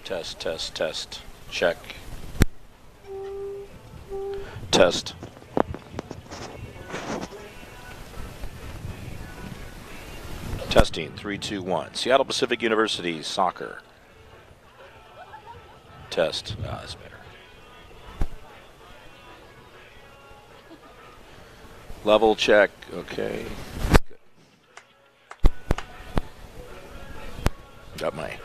Test, test, test. Check. Test. Testing, 3, 2, 1. Seattle Pacific University soccer. Test. Ah, that's better. Level check. Okay. Got my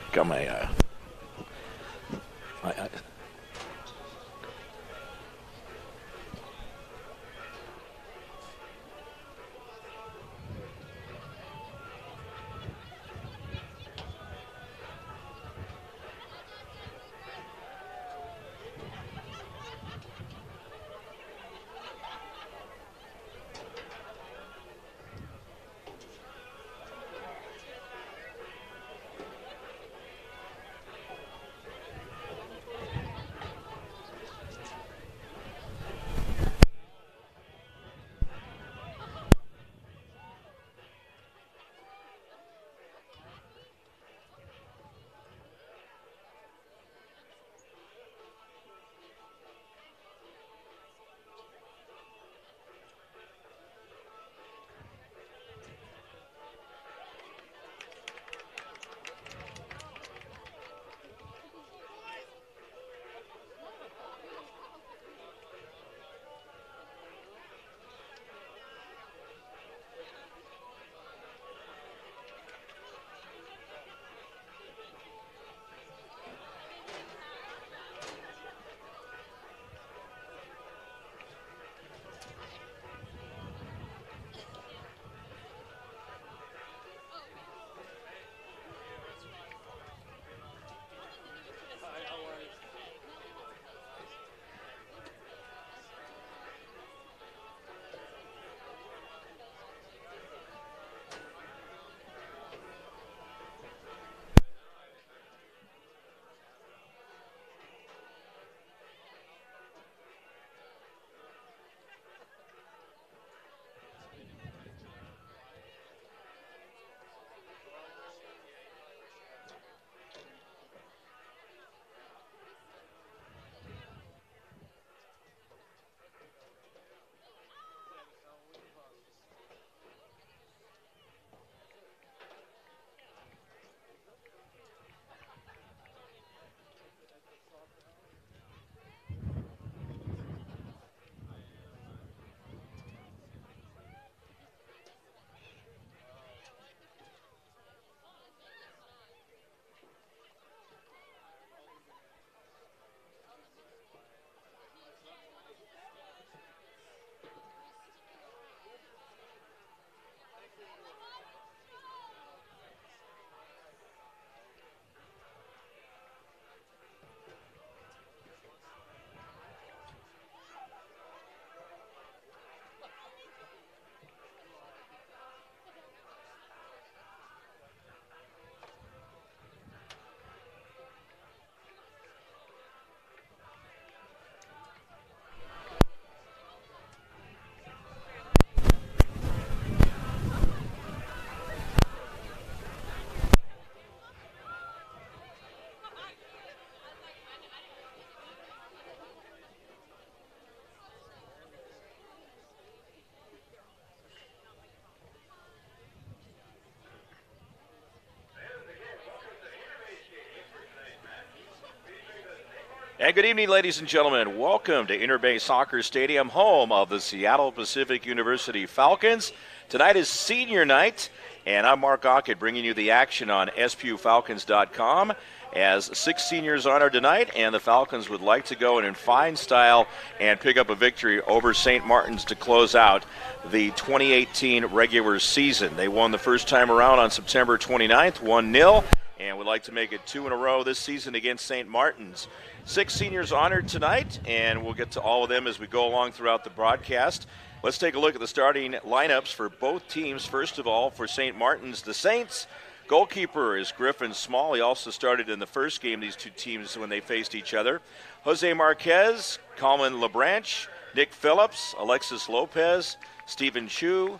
And good evening, ladies and gentlemen. Welcome to Interbay Soccer Stadium, home of the Seattle Pacific University Falcons. Tonight is senior night, and I'm Mark Ockett bringing you the action on SPUFalcons.com. As 6 seniors honored tonight, and the Falcons would like to go in fine style and pick up a victory over St. Martin's to close out the 2018 regular season. They won the first time around on September 29th, 1-0, and would like to make it 2 in a row this season against St. Martin's. 6 seniors honored tonight, and we'll get to all of them as we go along throughout the broadcast. Let's take a look at the starting lineups for both teams. First of all, for St. Martin's, the Saints, goalkeeper is Griffin Small. He also started in the first game, these two teams, when they faced each other. Jose Marquez, Colin LeBranch, Nick Phillips, Alexis Lopez, Stephen Chu,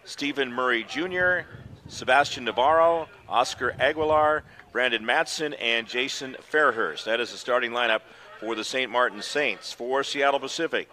Stephen Murray Jr., Sebastian Navarro, Oscar Aguilar, Brandon Matson, and Jason Fairhurst. That is the starting lineup for the St. Martin Saints. For Seattle Pacific,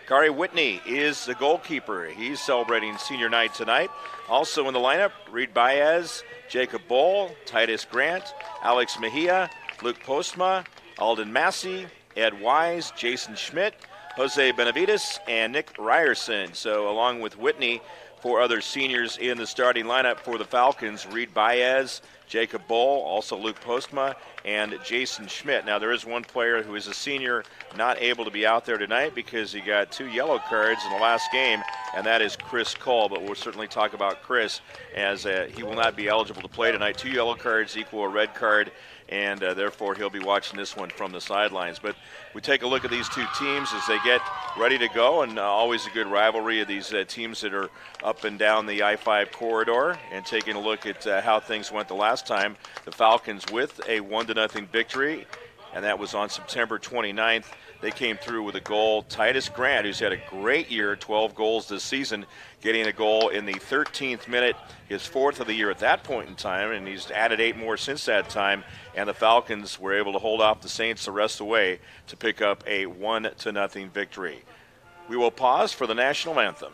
Kari Whitney is the goalkeeper. He's celebrating senior night tonight. Also in the lineup, Reed Baez, Jacob Boll, Titus Grant, Alex Mejia, Luke Postma, Alden Massey, Ed Wise, Jason Schmidt, Jose Benavides, and Nick Ryerson. So along with Whitney, 4 other seniors in the starting lineup for the Falcons, Reed Baez, Jacob Boll, also Luke Postma, and Jason Schmidt. Now, there is one player who is a senior not able to be out there tonight because he got 2 yellow cards in the last game, and that is Chris Cole. But we'll certainly talk about Chris as he will not be eligible to play tonight. 2 yellow cards equal a red card, and therefore he'll be watching this one from the sidelines. But we take a look at these 2 teams as they get ready to go, and always a good rivalry of these teams that are up and down the I-5 corridor. And taking a look at how things went the last time, the Falcons with a 1-0 victory, and that was on September 29th. They came through with a goal. Titus Grant, who's had a great year, 12 goals this season, getting a goal in the 13th minute, his 4th of the year at that point in time, and he's added 8 more since that time. And the Falcons were able to hold off the Saints the rest of the way to pick up a 1-0 victory. We will pause for the national anthem.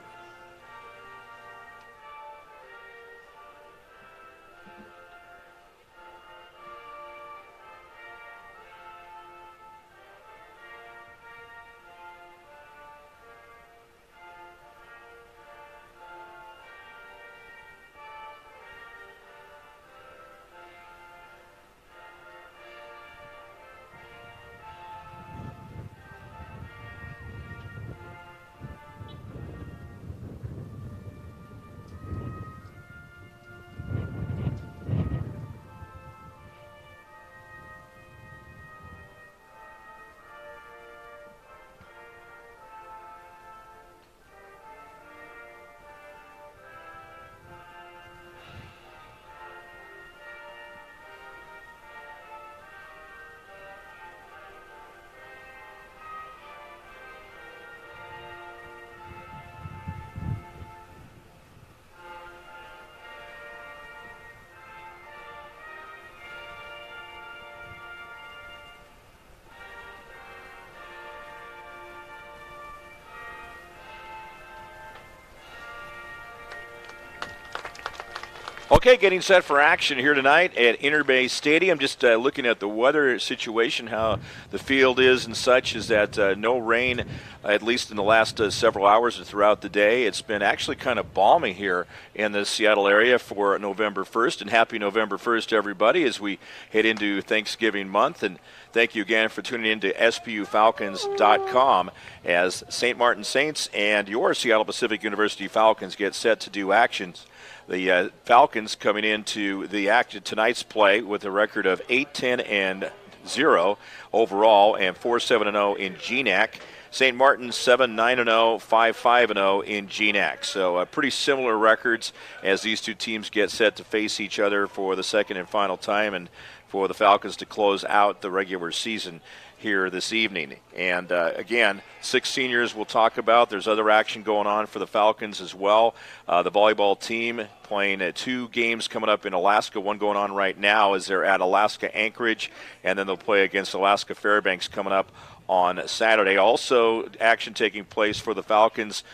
Okay, getting set for action here tonight at Interbay Stadium. Just looking at the weather situation, how the field is and such, is that no rain, at least in the last several hours or throughout the day. It's been actually kind of balmy here in the Seattle area for November 1st, and happy November 1st to everybody as we head into Thanksgiving month. And thank you again for tuning in to SPUFalcons.com as St. Martin Saints and your Seattle Pacific University Falcons get set to do actions. The Falcons coming into the action tonight's play with a record of 8-10-0 overall and 4-7-0 in GNAC. St. Martin 7-9-0, 5-5-0 in GNAC. So pretty similar records as these 2 teams get set to face each other for the second and final time, and for the Falcons to close out the regular season here this evening. And again, 6 seniors we'll talk about. There's other action going on for the Falcons as well. The volleyball team playing 2 games coming up in Alaska. One going on right now as they're at Alaska Anchorage, and then they'll play against Alaska Fairbanks coming up on Saturday. Also, action taking place for the Falcons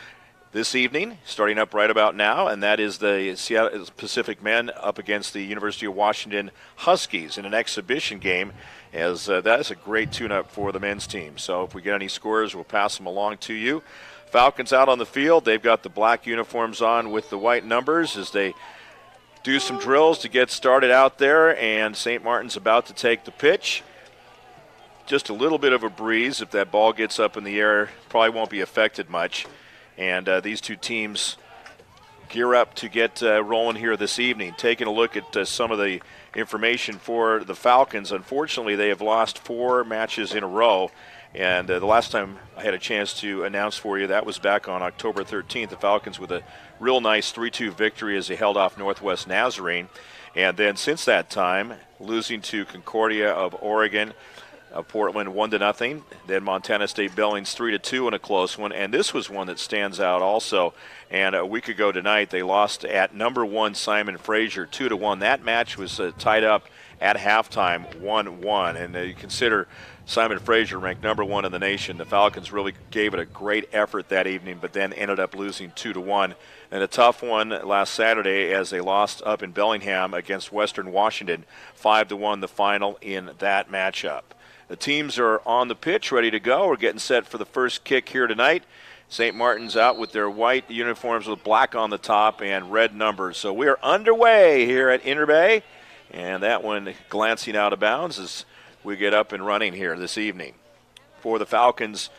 this evening, starting up right about now, and that is the Seattle Pacific men up against the University of Washington Huskies in an exhibition game, as that is a great tune-up for the men's team. So if we get any scores, we'll pass them along to you. Falcons out on the field. They've got the black uniforms on with the white numbers as they do some drills to get started out there, and St. Martin's about to take the pitch. Just a little bit of a breeze. If that ball gets up in the air, probably won't be affected much. And these 2 teams gear up to get rolling here this evening. Taking a look at some of the information for the Falcons. Unfortunately, they have lost 4 matches in a row. And the last time I had a chance to announce for you, that was back on October 13th. The Falcons with a real nice 3-2 victory as they held off Northwest Nazarene. And then since that time, losing to Concordia of Oregon, Portland 1-0. Then Montana State Billings 3-2 in a close one. And this was one that stands out also. And a week ago tonight, they lost at number 1 Simon Fraser 2-1. That match was tied up at halftime 1-1. And you consider Simon Fraser ranked number 1 in the nation. The Falcons really gave it a great effort that evening, but then ended up losing 2-1. And a tough one last Saturday as they lost up in Bellingham against Western Washington 5-1, the final in that matchup. The teams are on the pitch, ready to go. We're getting set for the first kick here tonight. St. Martin's out with their white uniforms with black on the top and red numbers. So we are underway here at Interbay. And that one glancing out of bounds as we get up and running here this evening. For the Falcons,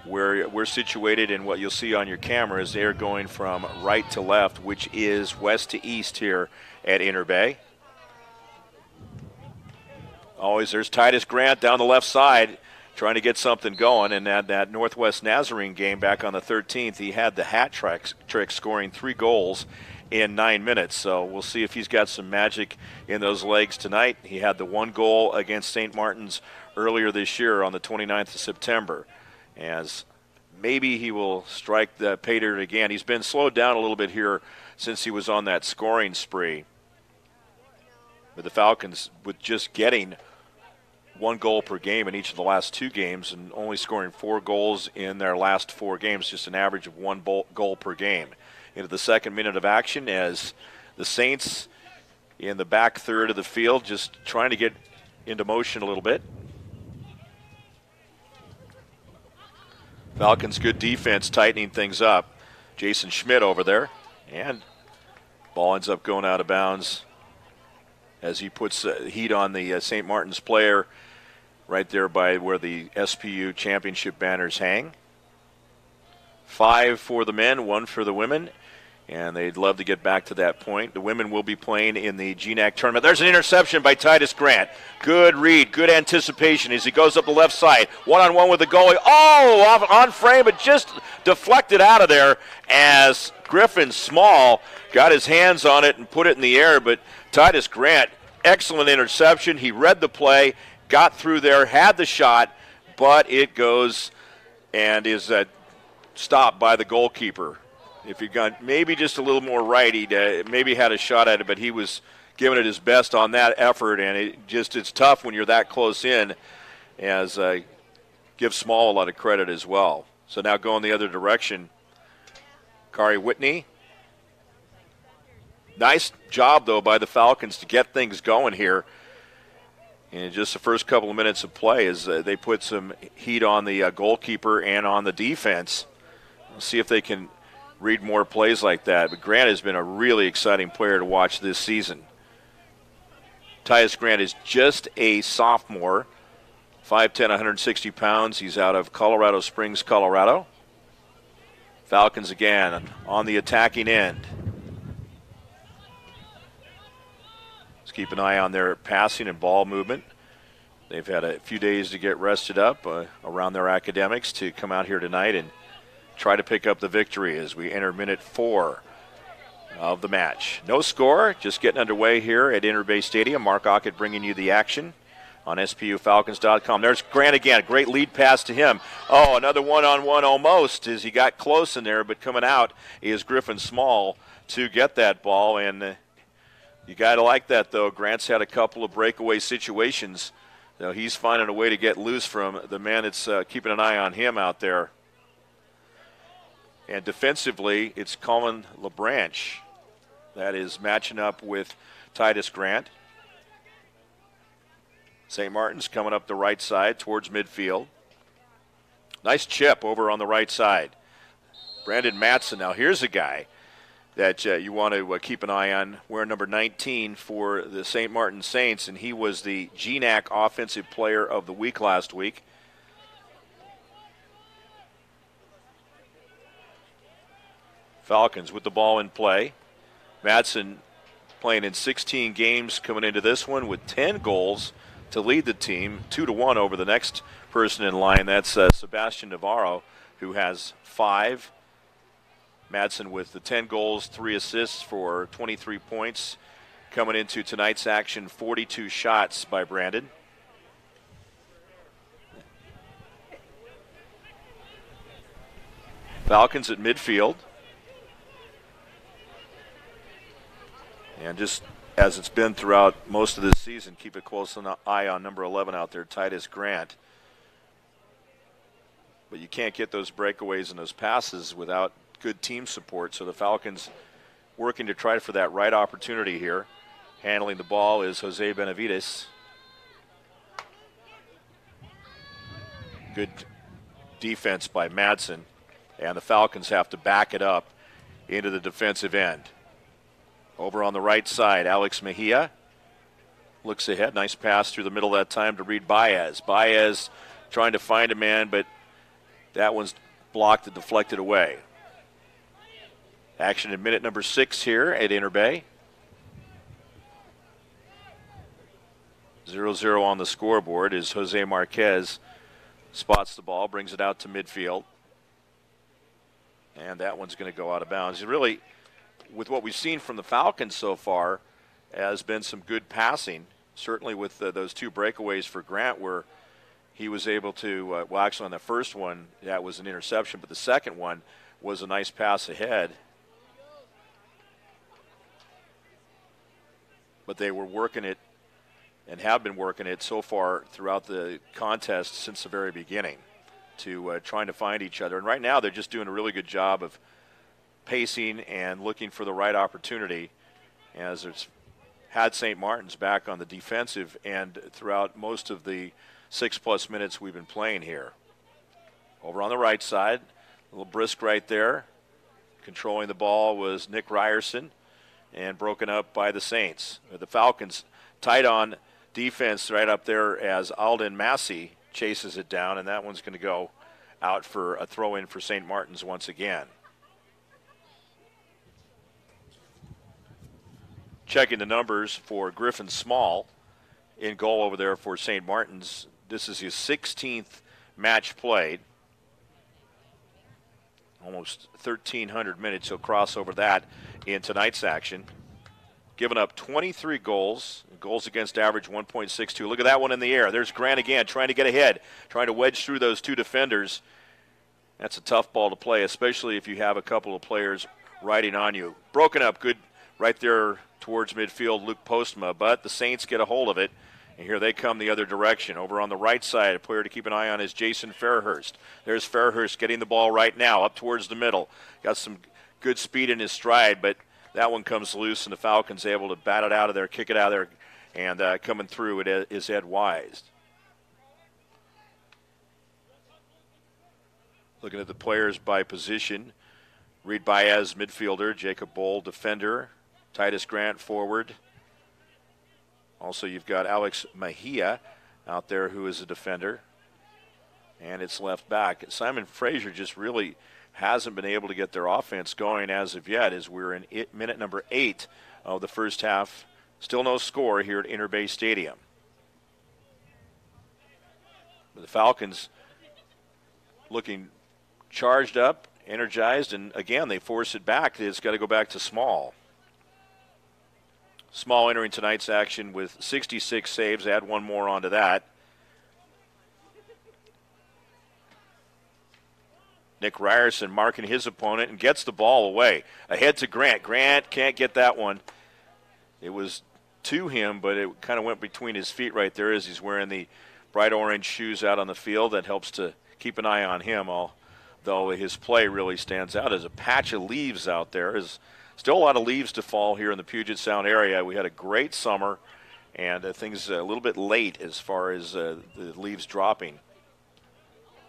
where we're situated in what you'll see on your cameras, they're going from right to left, which is west to east here at Interbay. Always there's Titus Grant down the left side trying to get something going. And that Northwest Nazarene game back on the 13th, he had the hat trick scoring 3 goals in 9 minutes. So we'll see if he's got some magic in those legs tonight. He had the 1 goal against St. Martin's earlier this year on the 29th of September. As maybe he will strike the pay dirt again. He's been slowed down a little bit here since he was on that scoring spree. But the Falcons, with just getting 1 goal per game in each of the last 2 games and only scoring 4 goals in their last 4 games, just an average of 1 goal per game. Into the second minute of action as the Saints in the back third of the field just trying to get into motion a little bit. Falcons good defense tightening things up. Jason Schmidt over there, and ball ends up going out of bounds as he puts heat on the St. Martin's player right there by where the SPU championship banners hang. 5 for the men, 1 for the women, and they'd love to get back to that point. The women will be playing in the GNAC tournament. There's an interception by Titus Grant. Good read, good anticipation as he goes up the left side. One-on-one with the goalie. Oh, on frame, but just deflected out of there as Griffin Small got his hands on it and put it in the air. But Titus Grant, excellent interception. He read the play, got through there, had the shot, but it goes and is stopped by the goalkeeper. If he'd gone maybe just a little more right, he'd maybe had a shot at it, but he was giving it his best on that effort, and it's tough when you're that close in, as give Small a lot of credit as well. So now going the other direction, Kari Whitney. Nice job, though, by the Falcons to get things going here in just the first couple of minutes of play as they put some heat on the goalkeeper and on the defense. We'll see if they can read more plays like that. But Grant has been a really exciting player to watch this season. Titus Grant is just a sophomore, 5'10", 160 pounds. He's out of Colorado Springs, Colorado. Falcons again on the attacking end. Let's keep an eye on their passing and ball movement. They've had a few days to get rested up around their academics to come out here tonight and try to pick up the victory as we enter minute 4 of the match. No score, just getting underway here at Interbay Stadium. Mark Ockett bringing you the action on SPUFalcons.com. There's Grant again, a great lead pass to him. Oh, another one-on-one almost as he got close in there, but coming out is Griffin Small to get that ball. And you got to like that, though. Grant's had a couple of breakaway situations. So he's finding a way to get loose from the man that's keeping an eye on him out there. And defensively, it's Colin LeBranch that is matching up with Titus Grant. St. Martin's coming up the right side towards midfield. Nice chip over on the right side. Brandon Matson. Now here's a guy that you want to keep an eye on. Wearing number 19 for the St. Martin Saints, and he was the GNAC Offensive Player of the Week last week. Falcons with the ball in play. Matson playing in 16 games coming into this one with 10 goals to lead the team, 2-1 over the next person in line. That's Sebastian Navarro, who has 5. Madsen with the 10 goals, 3 assists for 23 points. Coming into tonight's action, 42 shots by Brandon. Falcons at midfield. And just as it's been throughout most of this season, keep a close eye on number 11 out there, Titus Grant. But you can't get those breakaways and those passes without good team support. So the Falcons working to try for that right opportunity here. Handling the ball is Jose Benavides. Good defense by Madsen. And the Falcons have to back it up into the defensive end. Over on the right side, Alex Mejia looks ahead. Nice pass through the middle that time to Reed Baez. Baez trying to find a man, but that one's blocked and deflected away. Action in minute number 6 here at Inter Bay. 0-0 on the scoreboard as Jose Marquez spots the ball, brings it out to midfield. And that one's going to go out of bounds. Really, with what we've seen from the Falcons so far, has been some good passing, certainly with those 2 breakaways for Grant where he was able to, well, actually on the first one, that was an interception, but the second one was a nice pass ahead. But they were working it and have been working it so far throughout the contest since the very beginning to trying to find each other. And right now they're just doing a really good job of pacing and looking for the right opportunity as it's had St. Martin's back on the defensive end throughout most of the 6+ minutes we've been playing here. Over on the right side, a little brisk right there. Controlling the ball was Nick Ryerson and broken up by the Saints. The Falcons tight on defense right up there as Alden Massey chases it down, and that one's going to go out for a throw-in for St. Martin's once again. Checking the numbers for Griffin Small in goal over there for St. Martin's. This is his 16th match played. Almost 1,300 minutes. He'll cross over that in tonight's action. Given up 23 goals. Goals against average 1.62. Look at that one in the air. There's Grant again trying to get ahead, trying to wedge through those 2 defenders. That's a tough ball to play, especially if you have a couple of players riding on you. Broken up good right there towards midfield, Luke Postma, but the Saints get a hold of it. And here they come the other direction. Over on the right side, a player to keep an eye on is Jason Fairhurst. There's Fairhurst getting the ball right now up towards the middle. Got some good speed in his stride, but that one comes loose, and the Falcons able to bat it out of there, kick it out of there, and coming through it is Ed Wise. Looking at the players by position. Reed Baez, midfielder. Jacob Bowl, defender. Titus Grant, forward. Also, you've got Alex Mejia out there who is a defender. And it's left back. Simon Fraser just really hasn't been able to get their offense going as of yet as we're in minute number 8 of the first half. Still no score here at Inter Bay Stadium. The Falcons looking charged up, energized, and again they force it back. It's got to go back to Small. Small entering tonight's action with 66 saves. Add one more onto that. Nick Ryerson marking his opponent and gets the ball away. Ahead to Grant. Grant can't get that one. It was to him, but it kind of went between his feet right there as he's wearing the bright orange shoes out on the field. That helps to keep an eye on him, although his play really stands out. There's a patch of leaves out there. There's still a lot of leaves to fall here in the Puget Sound area. We had a great summer, and things a little bit late as far as the leaves dropping.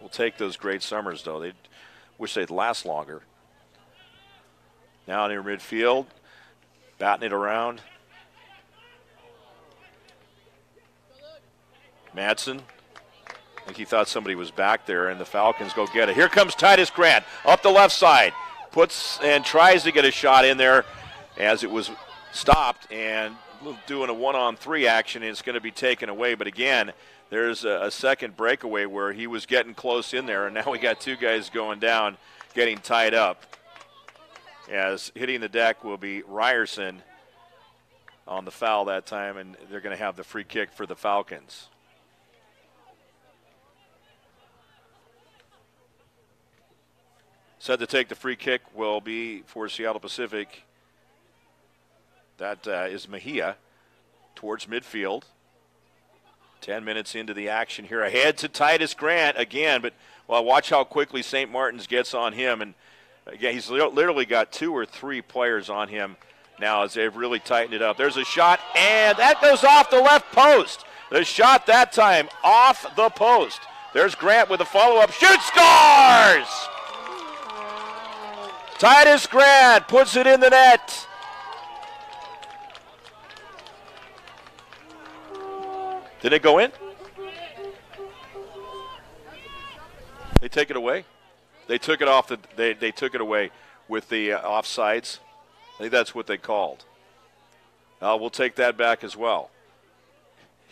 We'll take those great summers, though. They wish they'd last longer. Now near midfield, batting it around. Madsen, I think he thought somebody was back there, and the Falcons go get it. Here comes Titus Grant up the left side. Puts and tries to get a shot in there as it was stopped and doing a 1-on-3 action, and it's going to be taken away. But again, there's a second breakaway where he was getting close in there, and now we got 2 guys going down, getting tied up. As hitting the deck will be Ryerson on the foul that time, and they're going to have the free kick for the Falcons. Set to take the free kick will be for Seattle Pacific. That is Mejia towards midfield. 10 minutes into the action here. Ahead to Titus Grant again, but well, watch how quickly St. Martin's gets on him. And again, he's literally got 2 or 3 players on him now as they've really tightened it up. There's a shot, and that goes off the left post. The shot that time off the post. There's Grant with a follow-up shoot, scores! Titus Grant puts it in the net. Did it go in? They take it away? They took it off. They took it away with the offsides. I think that's what they called. We'll take that back as well.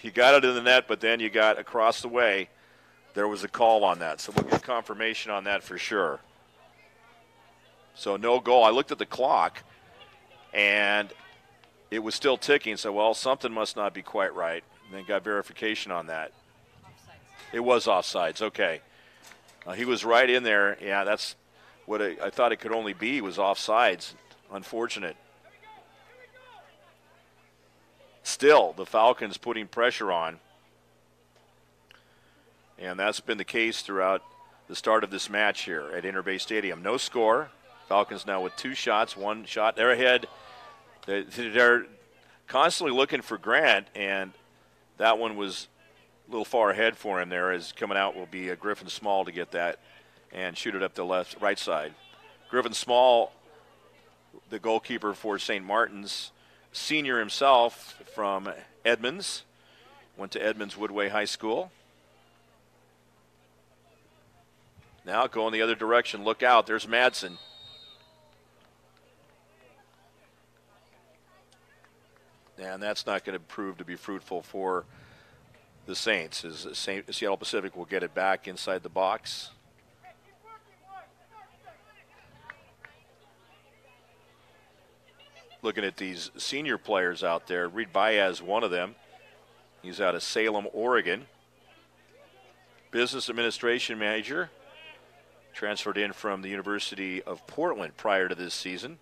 You got it in the net, but then you got across the way. There was a call on that, so we'll get confirmation on that for sure. So no goal. I looked at the clock, and it was still ticking. So, well, something must not be quite right. And then got verification on that. Offsides. It was offsides. Okay. He was right in there. Yeah, that's what I thought it could only be, was offsides. Unfortunate. Still, the Falcons putting pressure on. And that's been the case throughout the start of this match here at Interbay Stadium. No score. Falcons now with 2 shots, 1 shot. They're ahead. They're constantly looking for Grant, and that one was a little far ahead for him there. As coming out will be Griffin Small to get that and shoot it up the right side. Griffin Small, the goalkeeper for St. Martin's, senior himself from Edmonds, went to Edmonds Woodway High School. Now going the other direction. Look out. There's Madsen. And that's not going to prove to be fruitful for the Saints, as Seattle Pacific will get it back inside the box. Looking at these senior players out there, Reed Baez, one of them. He's out of Salem, Oregon. Business administration major. Transferred in from the University of Portland prior to this season.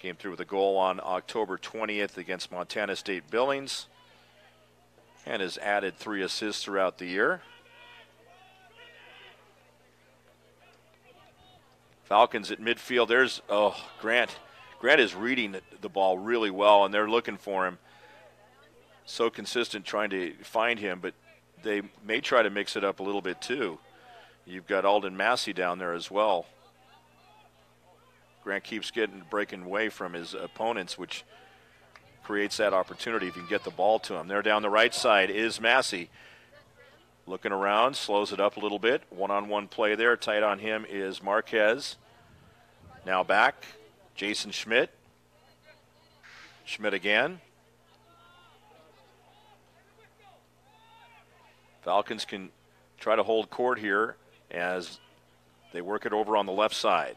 Came through with a goal on October 20th against Montana State Billings. And has added 3 assists throughout the year. Falcons at midfield. There's, Grant. Grant is reading the ball really well, and they're looking for him. So consistent trying to find him, but they may try to mix it up a little bit too. You've got Alden Massey down there as well. Grant keeps breaking away from his opponents, which creates that opportunity if you can get the ball to him. There down the right side is Massey. Looking around, slows it up a little bit. One-on-one play there. Tight on him is Marquez. Now back, Jason Schmidt. Schmidt again. Falcons can try to hold court here as they work it over on the left side.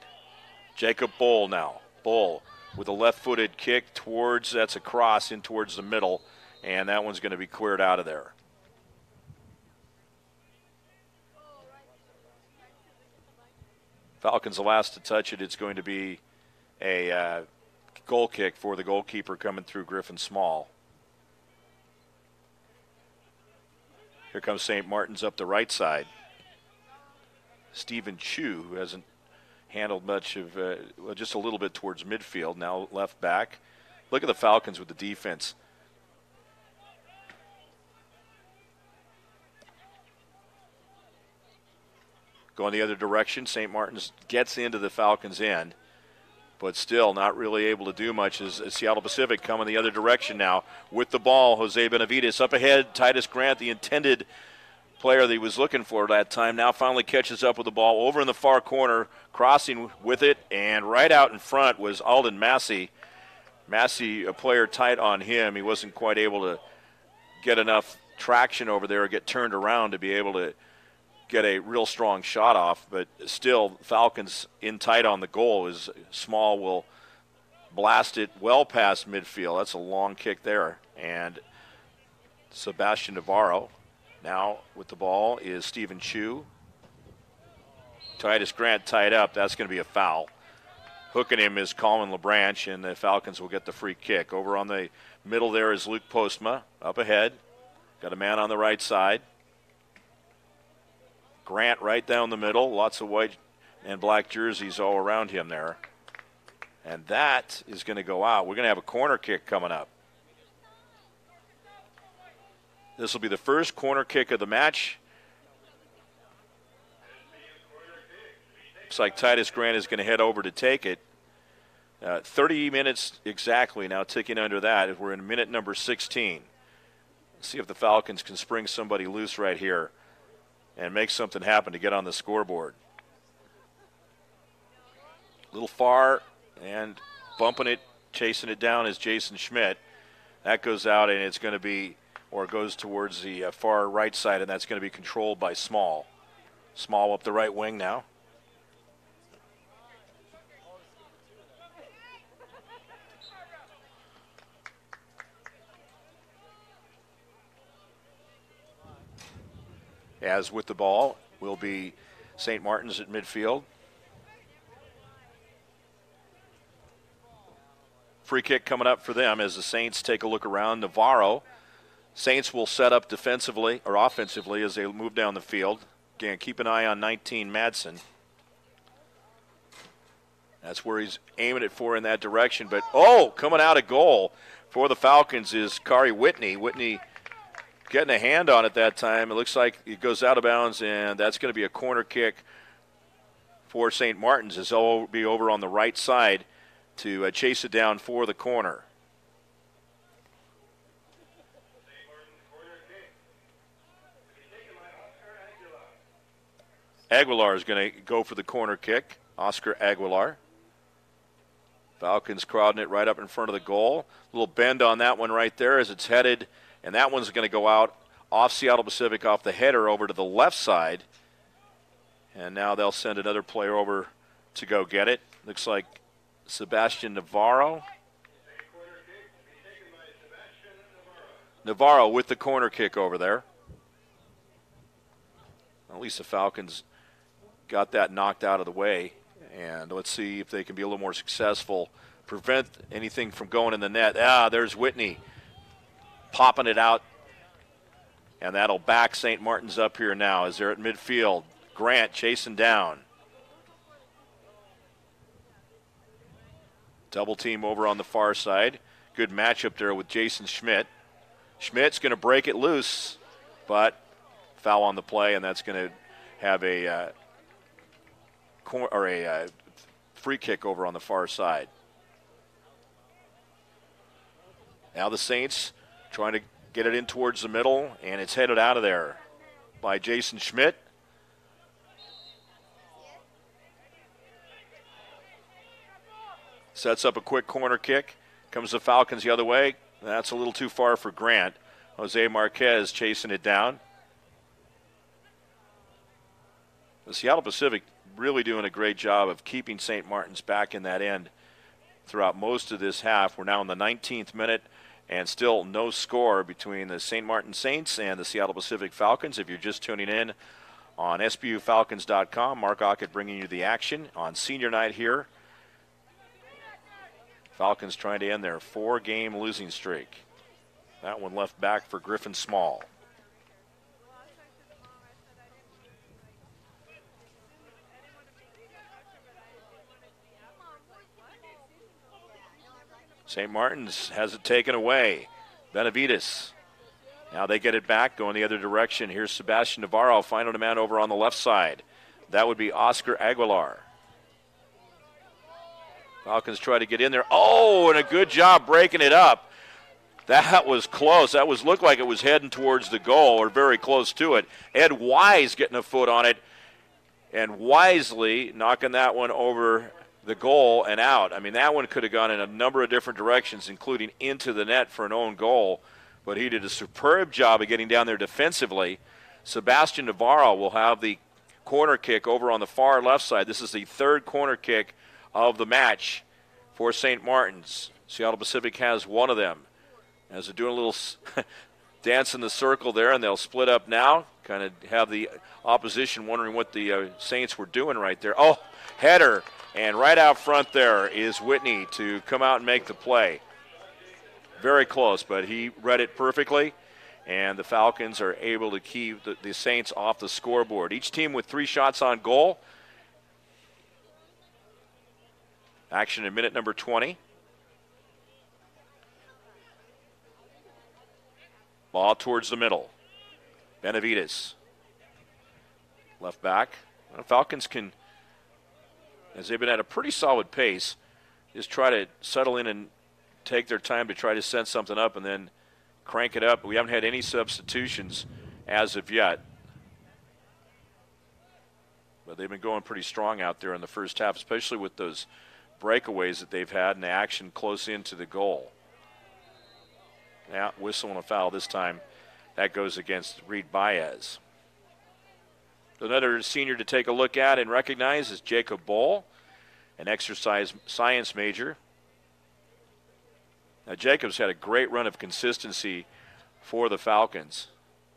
Jacob Bohl now. Bohl with a left-footed kick towards, that's a cross in towards the middle, and that one's going to be cleared out of there. Falcons the last to touch it. It's going to be a goal kick for the goalkeeper coming through, Griffin Small. Here comes St. Martin's up the right side. Stephen Chu, who hasn't handled much of, just a little bit towards midfield, now left back. Look at the Falcons with the defense. Going the other direction, St. Martin's gets into the Falcons' end, but still not really able to do much as Seattle Pacific coming the other direction now with the ball. Jose Benavides up ahead. Titus Grant, the intended player that he was looking for that time, now finally catches up with the ball over in the far corner, crossing with it, and right out in front was Alden Massey. Massey, a player tight on him. He wasn't quite able to get enough traction over there or get turned around to be able to get a real strong shot off, but still Falcons in tight on the goal as Small will blast it well past midfield. That's a long kick there. And Sebastian Navarro now with the ball is Stephen Chu Titus Grant tied up. That's going to be a foul. Hooking him is Colin LeBranch, and the Falcons will get the free kick. Over on the middle there is Luke Postma, up ahead. Got a man on the right side. Grant right down the middle. Lots of white and black jerseys all around him there. And that is going to go out. We're going to have a corner kick coming up. This will be the first corner kick of the match. Looks like Titus Grant is going to head over to take it. 30 minutes exactly now ticking under that. We're in minute number 16. Let's see if the Falcons can spring somebody loose right here and make something happen to get on the scoreboard. A little far and bumping it, chasing it down is Jason Schmidt. That goes out and it's going to be, or goes towards the far right side, and that's going to be controlled by Small. Small up the right wing now. As with the ball will be St. Martin's at midfield. Free kick coming up for them as the Saints take a look around. Navarro. Saints will set up defensively or offensively as they move down the field. Again, keep an eye on 19 Madsen. That's where he's aiming it for in that direction. But, coming out of goal for the Falcons is Kari Whitney. Whitney getting a hand on it that time. It looks like it goes out of bounds, and that's going to be a corner kick for St. Martin's as they'll be over on the right side to chase it down for the corner. Aguilar is going to go for the corner kick. Oscar Aguilar. Falcons crowding it right up in front of the goal. A little bend on that one right there as it's headed. And that one's going to go out off Seattle Pacific, off the header over to the left side. And now they'll send another player over to go get it. Looks like Sebastian Navarro. Navarro with the corner kick over there. At least the Falcons got that knocked out of the way. And let's see if they can be a little more successful. Prevent anything from going in the net. There's Whitney popping it out, and that'll back St. Martin's up here now as they're at midfield. Grant chasing down. Double team over on the far side. Good matchup there with Jason Schmidt. Schmidt's going to break it loose, but foul on the play, and that's going to have a free kick over on the far side. Now the Saints trying to get it in towards the middle, and it's headed out of there by Jason Schmidt. Sets up a quick corner kick. Comes the Falcons the other way. That's a little too far for Grant. Jose Marquez chasing it down. The Seattle Pacific really doing a great job of keeping St. Martin's back in that end throughout most of this half. We're now in the 19th minute. And still no score between the St. Martin Saints and the Seattle Pacific Falcons. If you're just tuning in on SPUFalcons.com, Mark Ockett bringing you the action on senior night here. Falcons trying to end their 4-game losing streak. That one left back for Griffin Small. St. Martin's has it taken away. Benavides. Now they get it back, going the other direction. Here's Sebastian Navarro finding a man over on the left side. That would be Oscar Aguilar. Falcons try to get in there. And a good job breaking it up. That was close. That looked like it was heading towards the goal or very close to it. Ed Wise getting a foot on it and wisely knocking that one over the goal and out. I mean, that one could have gone in a number of different directions, including into the net for an own goal, but he did a superb job of getting down there defensively. Sebastian Navarro will have the corner kick over on the far left side. This is the third corner kick of the match for St. Martin's. Seattle Pacific has one of them. As they're doing a little dance in the circle there, and they'll split up now. Kind of have the opposition wondering what the Saints were doing right there. Oh, header, and right out front there is Whitney to come out and make the play. Very close, but he read it perfectly, and the Falcons are able to keep the Saints off the scoreboard. Each team with 3 shots on goal. Action in minute number 20. Ball towards the middle. Benavides. Left back. The Falcons can, as they've been at a pretty solid pace, just try to settle in and take their time to try to set something up and then crank it up. We haven't had any substitutions as of yet. But they've been going pretty strong out there in the first half, especially with those breakaways that they've had and the action close into the goal. Now, whistle and a foul this time. That goes against Reed Baez. Another senior to take a look at and recognize is Jacob Bohl, an exercise science major. Now, Jacob's had a great run of consistency for the Falcons,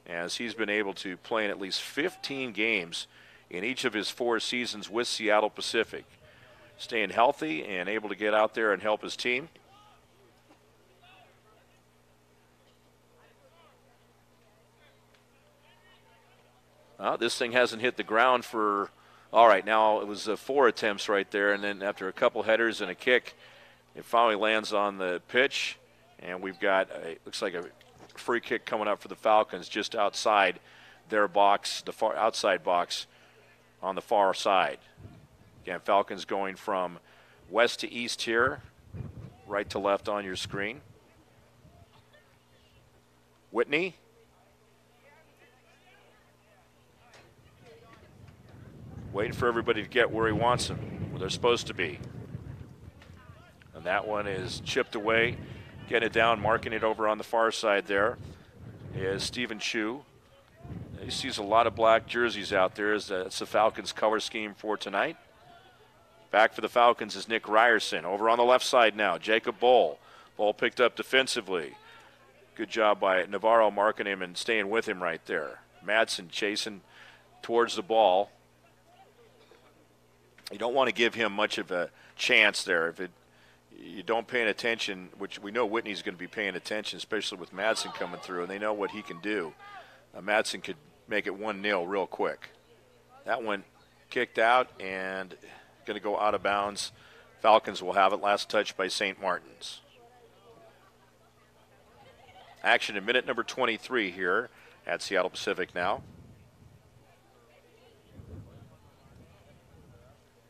as he's been able to play in at least 15 games in each of his 4 seasons with Seattle Pacific. Staying healthy and able to get out there and help his team. This thing hasn't hit the ground for, all right, now it was 4 attempts right there, and then after a couple headers and a kick, it finally lands on the pitch, and we've got, looks like a free kick coming up for the Falcons just outside their box, the far outside box on the far side. Again, Falcons going from west to east here, right to left on your screen. Whitney. Waiting for everybody to get where he wants them, where they're supposed to be. And that one is chipped away. Getting it down, marking it over on the far side there is Stephen Chu. He sees a lot of black jerseys out there. That's the Falcons' color scheme for tonight. Back for the Falcons is Nick Ryerson. Over on the left side now, Jacob Bohl. Ball picked up defensively. Good job by Navarro marking him and staying with him right there. Madsen chasing towards the ball. You don't want to give him much of a chance there. If you don't pay attention, which we know Whitney's going to be paying attention, especially with Madsen coming through, and they know what he can do. Madsen could make it 1-0 real quick. That one kicked out and going to go out of bounds. Falcons will have it. Last touch by St. Martin's. Action in minute number 23 here at Seattle Pacific now.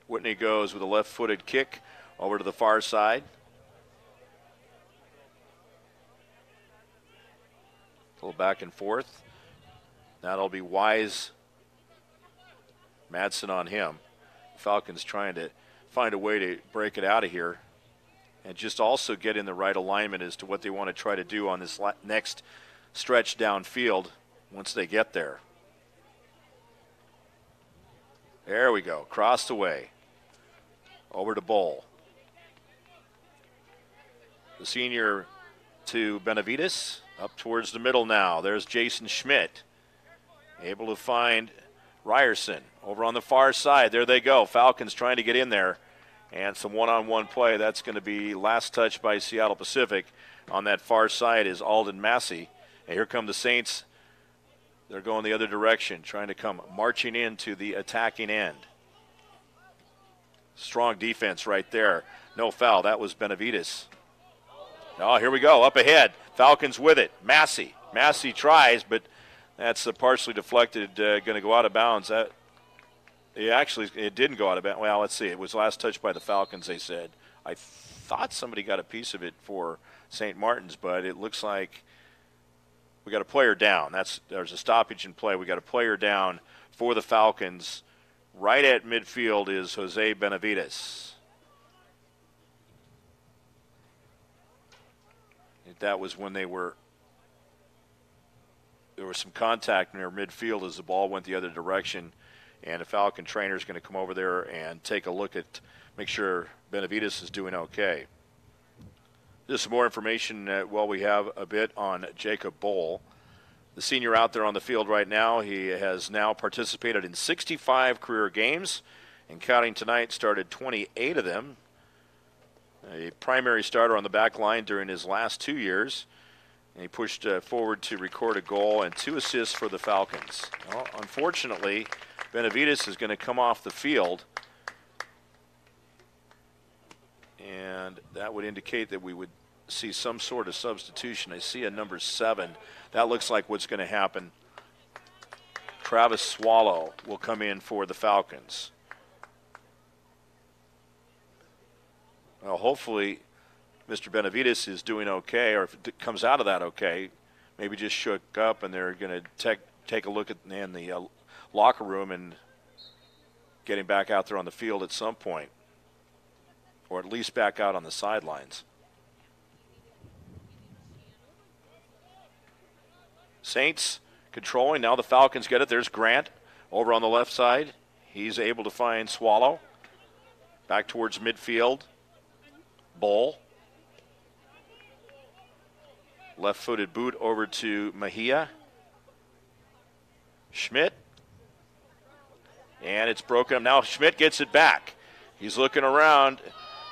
Whitney goes with a left-footed kick over to the far side. A little back and forth. That'll be Wise. Madsen on him. Falcons trying to find a way to break it out of here and just also get in the right alignment as to what they want to try to do on this next stretch downfield once they get there. There we go. Crossed away. Over to Bohl. The senior to Benavides. Up towards the middle now. There's Jason Schmidt. Able to find Ryerson. Over on the far side. There they go. Falcons trying to get in there. And some one-on-one play. That's going to be last touch by Seattle Pacific. On that far side is Alden Massey. And here come the Saints. They're going the other direction. Trying to come marching into the attacking end. Strong defense right there. No foul. That was Benavides. Oh, here we go. Up ahead. Falcons with it. Massey. Massey tries, but that's partially deflected. Going to go out of bounds. It didn't go out of bounds. Well, let's see. It was last touched by the Falcons, they said. I thought somebody got a piece of it for St. Martin's, but it looks like we got a player down. There's a stoppage in play. We got a player down for the Falcons. Right at midfield is Jose Benavides. That was when there was some contact near midfield as the ball went the other direction, and a Falcon trainer is going to come over there and take a look at, make sure Benavides is doing okay. Just some more information while we have a bit on Jacob Bohl. the senior out there on the field right now. He has now participated in 65 career games, and counting tonight, started 28 of them. A primary starter on the back line during his last 2 years. And he pushed forward to record a goal and 2 assists for the Falcons. Well, unfortunately, Benavides is going to come off the field. And that would indicate that we would see some sort of substitution. I see a number 7. That looks like what's going to happen. Travis Swallow will come in for the Falcons. Well, hopefully Mr. Benavides is doing okay, or if it comes out of that okay, maybe just shook up and they're going to take a look at in the locker room and get him back out there on the field at some point, or at least back out on the sidelines. Saints controlling. Now the Falcons get it. There's Grant over on the left side. He's able to find Swallow. Back towards midfield. Bull. Left-footed boot over to Mejia. Schmidt. And it's broken up. Now Schmidt gets it back. He's looking around,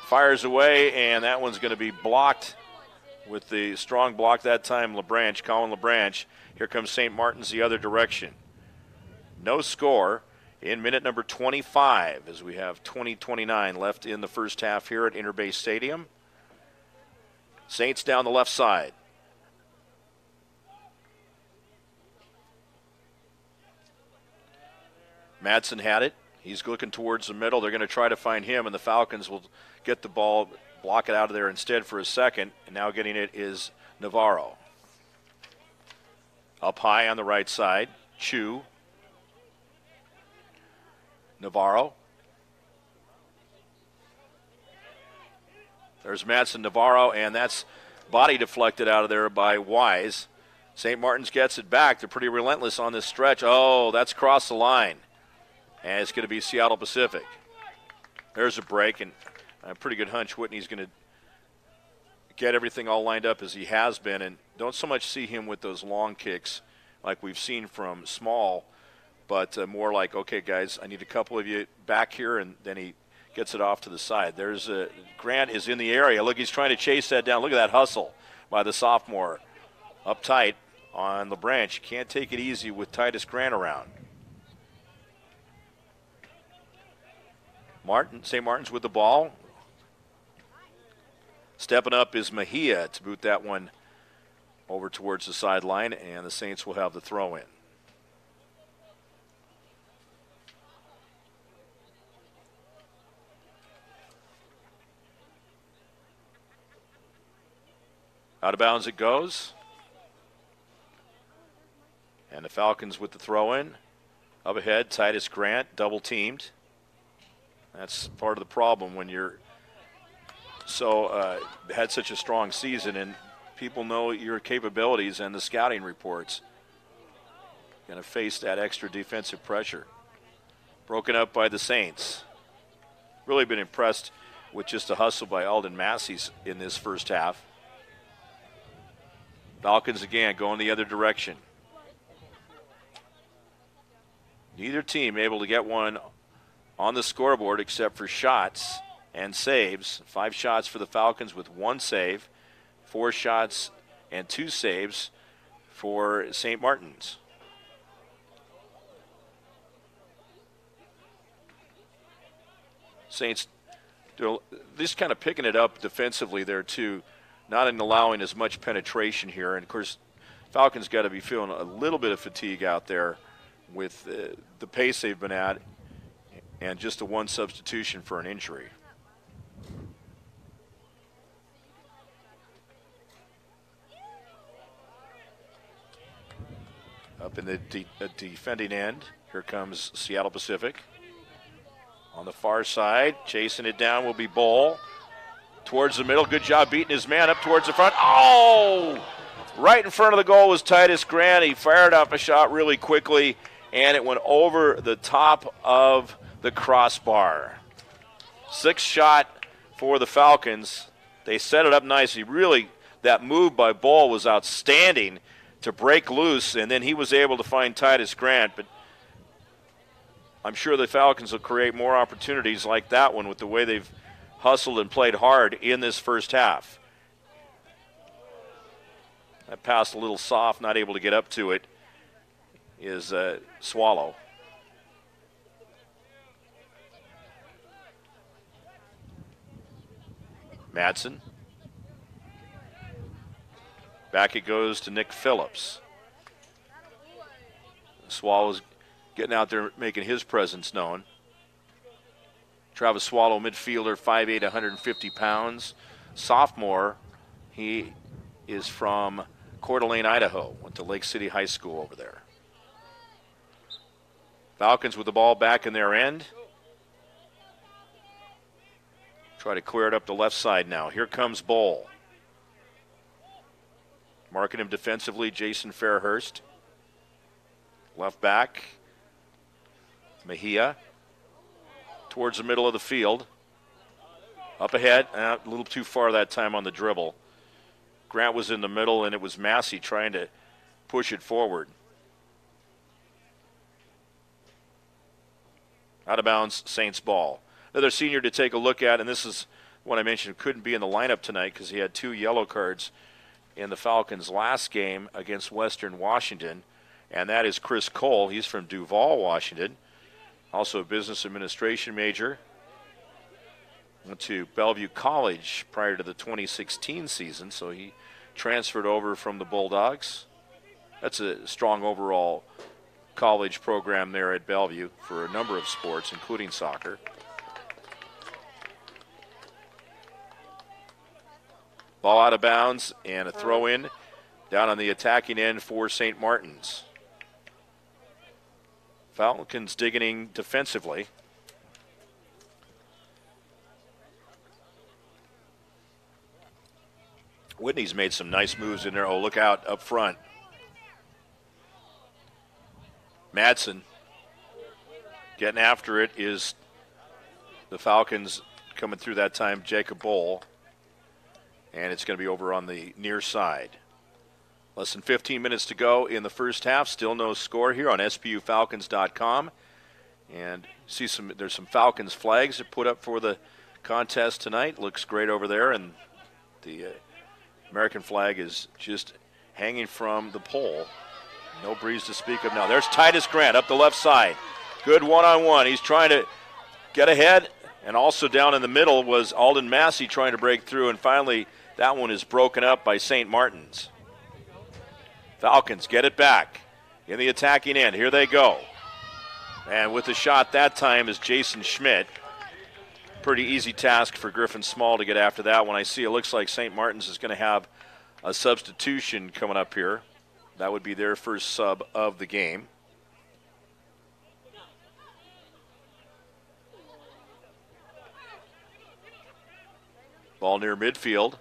fires away, and that one's going to be blocked with the strong block that time, Colin LeBranch. Here comes St. Martin's the other direction. No score in minute number 25 as we have 20:29 left in the first half here at Interbay Stadium. Saints down the left side. Madsen had it. He's looking towards the middle. They're going to try to find him, and the Falcons will get the ball, block it out of there instead for a second. And now getting it is Navarro. Up high on the right side, Chu. Navarro. There's Madsen, Navarro, and that's body deflected out of there by Wise. St. Martin's gets it back. They're pretty relentless on this stretch. Oh, that's crossed the line. And it's going to be Seattle Pacific. There's a break, and a pretty good hunch Whitney's going to get everything all lined up as he has been, and don't so much see him with those long kicks like we've seen from Small, but more like, okay, guys, I need a couple of you back here, and then he gets it off to the side. There's Grant is in the area. Look, he's trying to chase that down. Look at that hustle by the sophomore. Up tight on LeBranch. Can't take it easy with Titus Grant around. St. Martin's with the ball. Stepping up is Mejia to boot that one over towards the sideline, and the Saints will have the throw in. Out of bounds it goes. And the Falcons with the throw in. Up ahead, Titus Grant, double teamed. That's part of the problem when you're had such a strong season and people know your capabilities and the scouting reports. Going to face that extra defensive pressure. Broken up by the Saints. Really been impressed with just a hustle by Alden Massey in this first half. Falcons again going the other direction. Neither team able to get one on the scoreboard except for shots and saves. 5 shots for the Falcons with 1 save. 4 shots and 2 saves for St. Martin's. Saints just kind of picking it up defensively there too, not in allowing as much penetration here. And of course, Falcons got to be feeling a little bit of fatigue out there with the pace they've been at and just the 1 substitution for an injury. Up in the defending end, here comes Seattle Pacific. On the far side, chasing it down will be Bull. Towards the middle, good job beating his man up towards the front. Oh! Right in front of the goal was Titus Grant. He fired off a shot really quickly, and it went over the top of the crossbar. 6th shot for the Falcons. They set it up nicely. Really, that move by Bull was outstanding to break loose, and then he was able to find Titus Grant. But I'm sure the Falcons will create more opportunities like that one with the way they've hustled and played hard in this first half. That pass a little soft, not able to get up to it, is Swallow. Madsen. Back it goes to Nick Phillips. Swallow's getting out there making his presence known. Travis Swallow, midfielder, 5'8", 150 pounds. Sophomore. He is from Coeur d'Alene, Idaho. Went to Lake City High School over there. Falcons with the ball back in their end. Try to clear it up the left side now. Here comes Bowl. Marking him defensively, Jason Fairhurst. Left back, Mejia. Towards the middle of the field. Up ahead, a little too far that time on the dribble. Grant was in the middle, and it was Massey trying to push it forward. Out of bounds, Saints ball. Another senior to take a look at, and this is what I mentioned, couldn't be in the lineup tonight because he had 2 yellow cards in the Falcons' last game against Western Washington, and that is Chris Cole. He's from Duval, Washington, also a business administration major. Went to Bellevue College prior to the 2016 season, so he transferred over from the Bulldogs. That's a strong overall college program there at Bellevue for a number of sports, including soccer. Ball out of bounds and a throw in down on the attacking end for St. Martin's. Falcons digging in defensively. Whitney's made some nice moves in there. Oh, look out up front. Madsen getting after it is the Falcons coming through that time, Jacob Bowl. And it's going to be over on the near side. Less than 15 minutes to go in the first half. Still no score here on SPUFalcons.com. And see there's some Falcons flags that put up for the contest tonight. Looks great over there. And the American flag is just hanging from the pole. No breeze to speak of now. There's Titus Grant up the left side. Good one-on-one. He's trying to get ahead. And also down in the middle was Alden Massey trying to break through. And finally, that one is broken up by St. Martin's. Falcons get it back in the attacking end. Here they go. And with the shot that time is Jason Schmidt. Pretty easy task for Griffin Small to get after that one. I see it looks like St. Martin's is going to have a substitution coming up here. That would be their first sub of the game. Ball near midfield.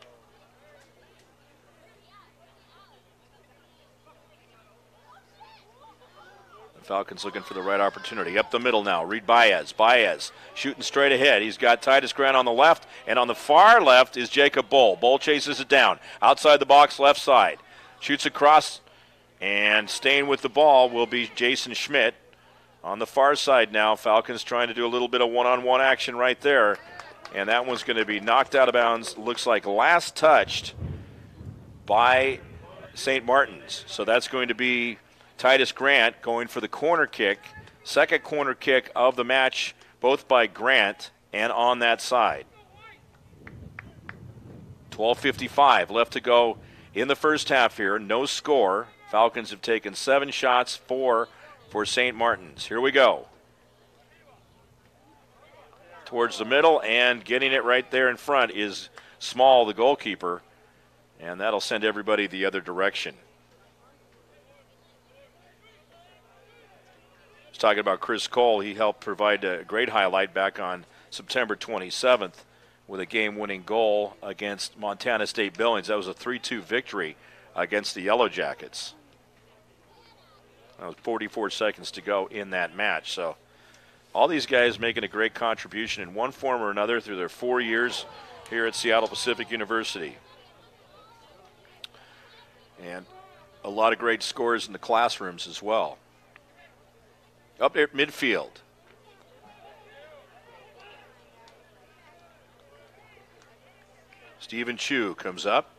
The Falcons looking for the right opportunity. Up the middle now, Reed Baez. Baez shooting straight ahead. He's got Titus Grant on the left, and on the far left is Jacob Bull. Bull chases it down. Outside the box, left side. Shoots across, and staying with the ball will be Jason Schmidt. On the far side now, Falcons trying to do a little bit of one-on-one action right there. And that one's going to be knocked out of bounds. Looks like last touched by St. Martin's. So that's going to be Titus Grant going for the corner kick. Second corner kick of the match, both by Grant and on that side. 12:55 left to go in the first half here. No score. Falcons have taken 7 shots, 4 for St. Martin's. Here we go. Towards the middle, and getting it right there in front is Small, the goalkeeper, and that'll send everybody the other direction. I was talking about Chris Cole. He helped provide a great highlight back on September 27th with a game-winning goal against Montana State Billings. That was a 3-2 victory against the Yellow Jackets. That was 44 seconds to go in that match, so all these guys making a great contribution in one form or another through their 4 years here at Seattle Pacific University. And a lot of great scores in the classrooms as well. Up there at midfield. Stephen Chu comes up.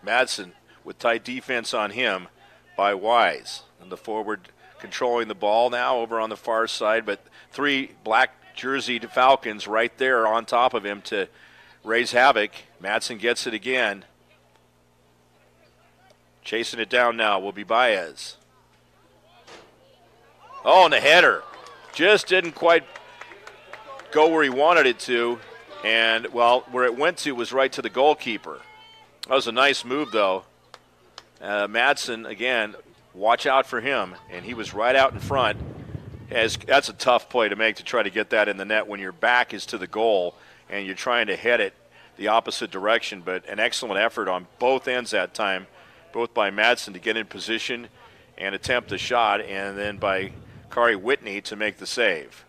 Madsen with tight defense on him by Wise. And the forward controlling the ball now over on the far side, but 3 black jerseyed Falcons right there on top of him to raise havoc. Madsen gets it again. Chasing it down now will be Baez. Oh, and the header just didn't quite go where he wanted it to. And, well, where it went to was right to the goalkeeper. That was a nice move, though. Madsen, again, watch out for him. And he was right out in front. That's a tough play to make, to try to get that in the net when your back is to the goal and you're trying to head it the opposite direction. But an excellent effort on both ends that time, both by Madsen to get in position and attempt the shot, and then by Kari Whitney to make the save.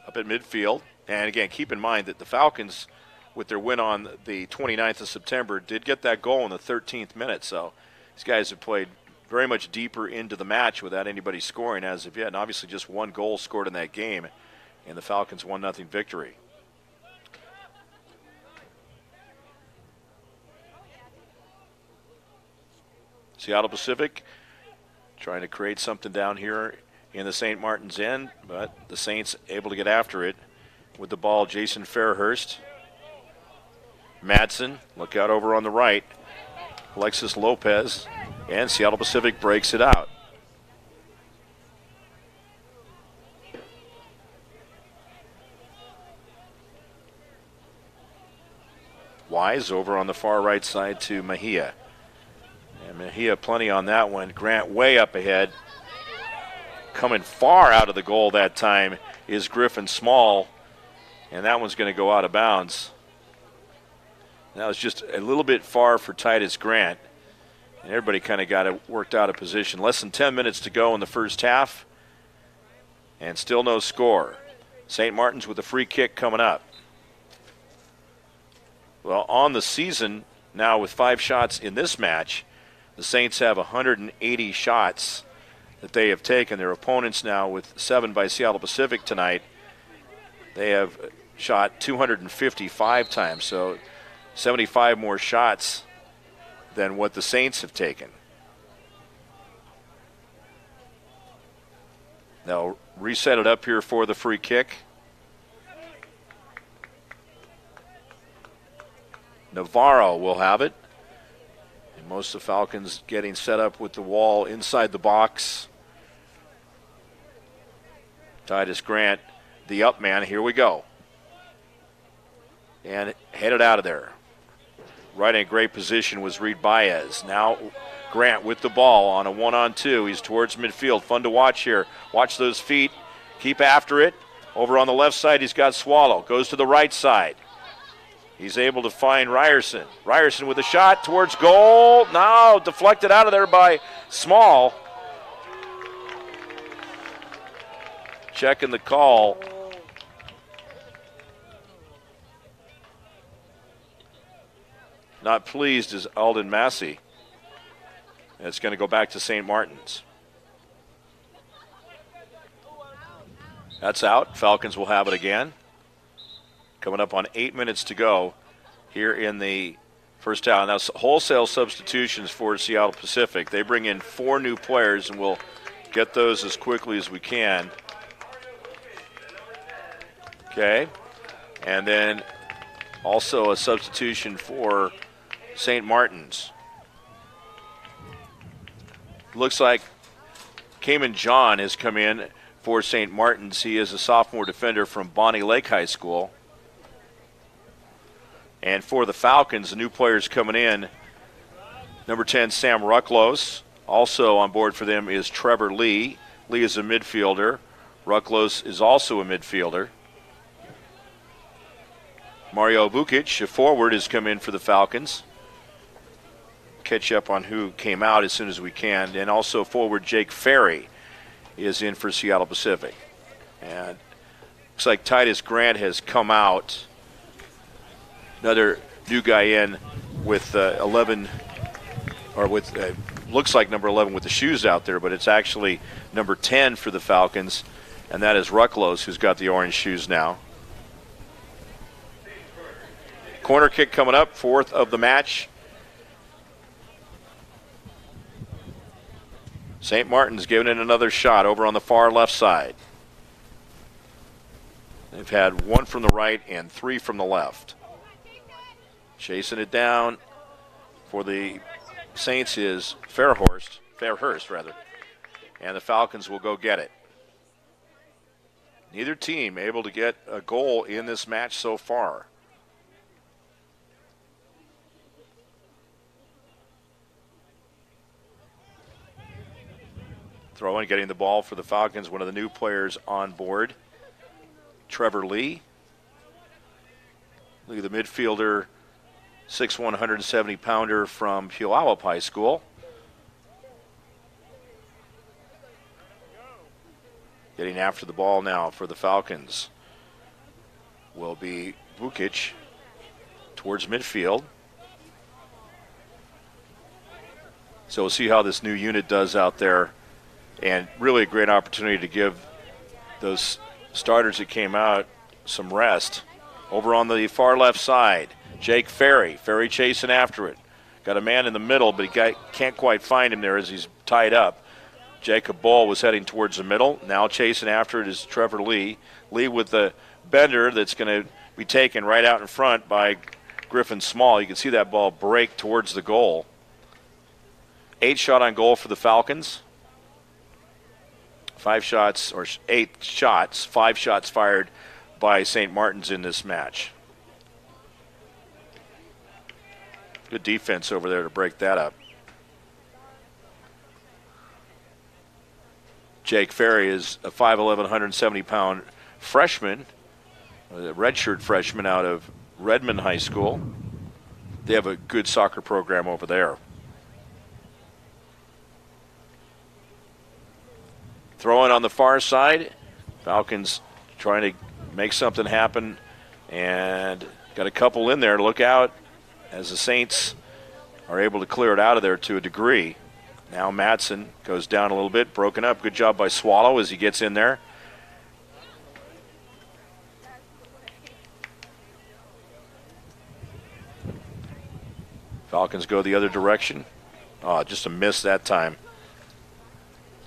Up at midfield. And again, keep in mind that the Falcons, with their win on the 29th of September, did get that goal in the 13th minute. So these guys have played very much deeper into the match without anybody scoring as of yet. And obviously just 1 goal scored in that game, and the Falcons 1-0 victory. Seattle Pacific trying to create something down here in the St. Martin's end, but the Saints able to get after it with the ball. Jason Fairhurst. Madsen, look out over on the right. Alexis Lopez, and Seattle Pacific breaks it out. Wise over on the far right side to Mejia. And Mejia plenty on that one. Grant way up ahead. Coming far out of the goal that time is Griffin Small, and that one's going to go out of bounds. That was just a little bit far for Titus Grant, and everybody kind of got it worked out of position. Less than 10 minutes to go in the first half, and still no score. St. Martin's with a free kick coming up. Well, on the season now with 5 shots in this match, the Saints have 180 shots that they have taken. Their opponents now with 7 by Seattle Pacific tonight, they have shot 255 times, so 75 more shots than what the Saints have taken. They'll reset it up here for the free kick. Navarro will have it. And most of the Falcons getting set up with the wall inside the box. Titus Grant, the up man. Here we go. And headed out of there. Right in a great position was Reed Baez. Now Grant with the ball on a 1-on-2. He's towards midfield. Fun to watch here. Watch those feet. Keep after it. Over on the left side, he's got Swallow. Goes to the right side. He's able to find Ryerson. Ryerson with a shot towards goal. Now deflected out of there by Small. Checking the call. Not pleased is Alden Massey. It's going to go back to St. Martin's. That's out. Falcons will have it again. Coming up on 8 minutes to go here in the first half. Now, wholesale substitutions for Seattle Pacific. They bring in 4 new players, and we'll get those as quickly as we can. Okay. And then also a substitution for St. Martin's. Looks like Cayman John has come in for St. Martin's. He is a sophomore defender from Bonnie Lake High School. And for the Falcons, the new players coming in, number 10, Sam Rucklos. Also on board for them is Trevor Lee. Lee is a midfielder. Rucklos is also a midfielder. Mario Vukic, a forward, has come in for the Falcons. Catch up on who came out as soon as we can. And also forward Jake Ferry is in for Seattle Pacific. And looks like Titus Grant has come out. Another new guy in with 11, or with looks like number 11 with the shoes out there, but it's actually number 10 for the Falcons, and that is Rucklos, who's got the orange shoes now. Corner kick coming up, fourth of the match. St. Martin's giving it another shot over on the far left side. They've had one from the right and three from the left. Chasing it down for the Saints is Fairhurst, and the Falcons will go get it. Neither team able to get a goal in this match so far. Throwing, getting the ball for the Falcons, one of the new players on board, Trevor Lee. Look at the midfielder, 6'1", 170-pounder from Puyallup High School. Getting after the ball now for the Falcons will be Vukic towards midfield. So we'll see how this new unit does out there, and really a great opportunity to give those starters that came out some rest. Over on the far left side, Jake Ferry chasing after it. Got a man in the middle, but he can't quite find him there as he's tied up. Jacob Ball was heading towards the middle. Now chasing after it is Trevor Lee. Lee with the bender that's going to be taken right out in front by Griffin Small. You can see that ball break towards the goal. 8 shot on goal for the Falcons. 5 shots, or 8 shots, 5 shots fired by St. Martin's in this match. Good defense over there to break that up. Jake Ferry is a 5'11", 170-pound freshman, a redshirt freshman out of Redmond High School. They have a good soccer program over there. Throwing on the far side. Falcons trying to make something happen, and got a couple in there. Look out as the Saints are able to clear it out of there to a degree. Now Madsen goes down a little bit, broken up. Good job by Swallow as he gets in there. Falcons go the other direction. Oh, just a miss that time,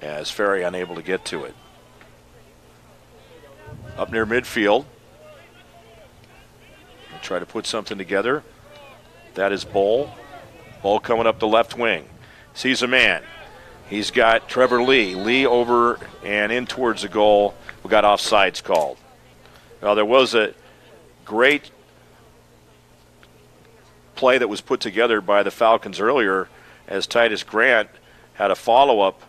as Ferry unable to get to it. Up near midfield. We'll try to put something together. That is Bull. Bull coming up the left wing. Sees a man. He's got Trevor Lee. Lee over and in towards the goal. We got offsides called. Well, there was a great play that was put together by the Falcons earlier as Titus Grant had a follow-up,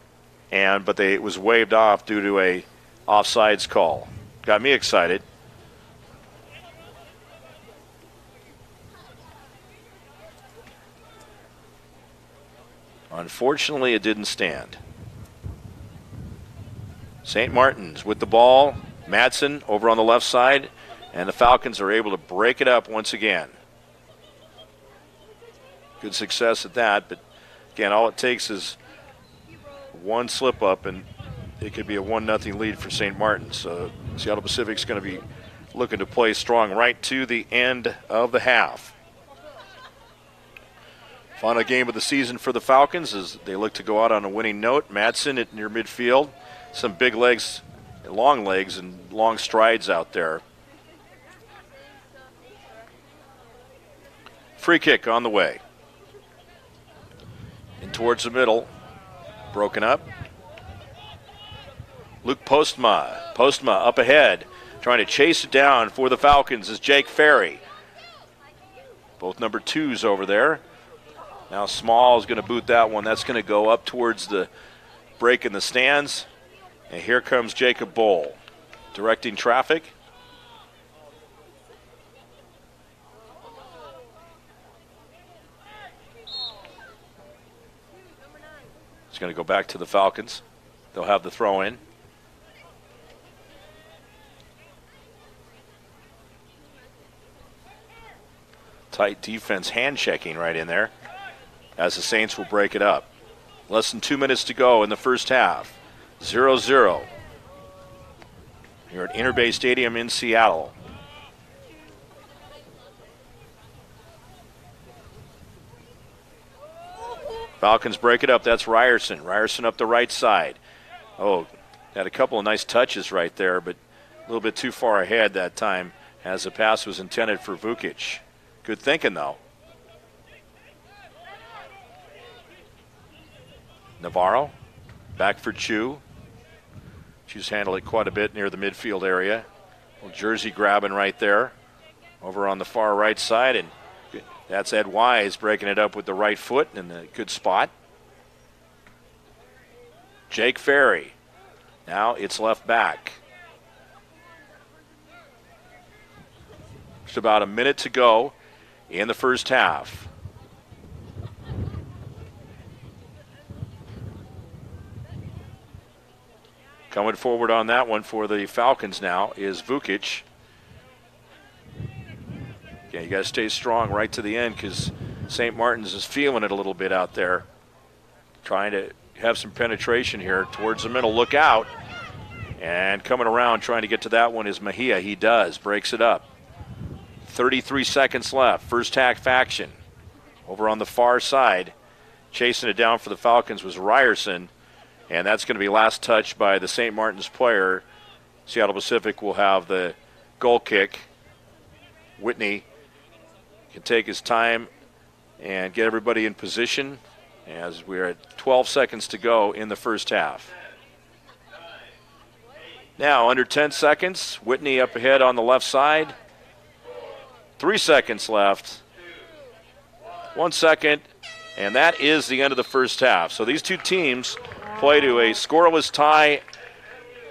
but it was waved off due to a offsides call. Got me excited. Unfortunately, it didn't stand. St. Martin's with the ball. Madsen over on the left side, and the Falcons are able to break it up once again. Good success at that, but again, all it takes is one slip up, and it could be a 1-0 lead for St. Martin's. So Seattle Pacific's going to be looking to play strong right to the end of the half. Final game of the season for the Falcons as they look to go out on a winning note. Madsen at near midfield. Some big legs, long legs, and long strides out there. Free kick on the way. In towards the middle. Broken up. Luke Postma. Postma up ahead. Trying to chase it down for the Falcons is Jake Ferry. Both number 2s over there. Now Small is going to boot that one. That's going to go up towards the break in the stands. And here comes Jacob Bowl directing traffic. It's going to go back to the Falcons. They'll have the throw in. Tight defense hand checking right in there as the Saints will break it up. Less than 2 minutes to go in the first half. 0-0. Here at Interbay Stadium in Seattle. Falcons break it up. That's Ryerson. Ryerson up the right side. Oh, had a couple of nice touches right there, but a little bit too far ahead that time as the pass was intended for Vukic. Good thinking, though. Navarro back for Chu. Chu's handled it quite a bit near the midfield area. Well, jersey grabbing right there over on the far right side, and that's Ed Wise breaking it up with the right foot in a good spot. Jake Ferry. Now it's left back. Just about a minute to go in the first half. Coming forward on that one for the Falcons now is Vukic. Yeah, you got to stay strong right to the end because St. Martin's is feeling it a little bit out there. Trying to have some penetration here towards the middle. Look out. And coming around trying to get to that one is Mejia. He does. Breaks it up. 33 seconds left. First half action. Over on the far side. Chasing it down for the Falcons was Ryerson. And that's going to be last touch by the St. Martin's player. Seattle Pacific will have the goal kick. Whitney can take his time and get everybody in position as we're at 12 seconds to go in the first half. Now, under 10 seconds, Whitney up ahead on the left side. 3 seconds left. 1 second, and that is the end of the first half. So these two teams play to a scoreless tie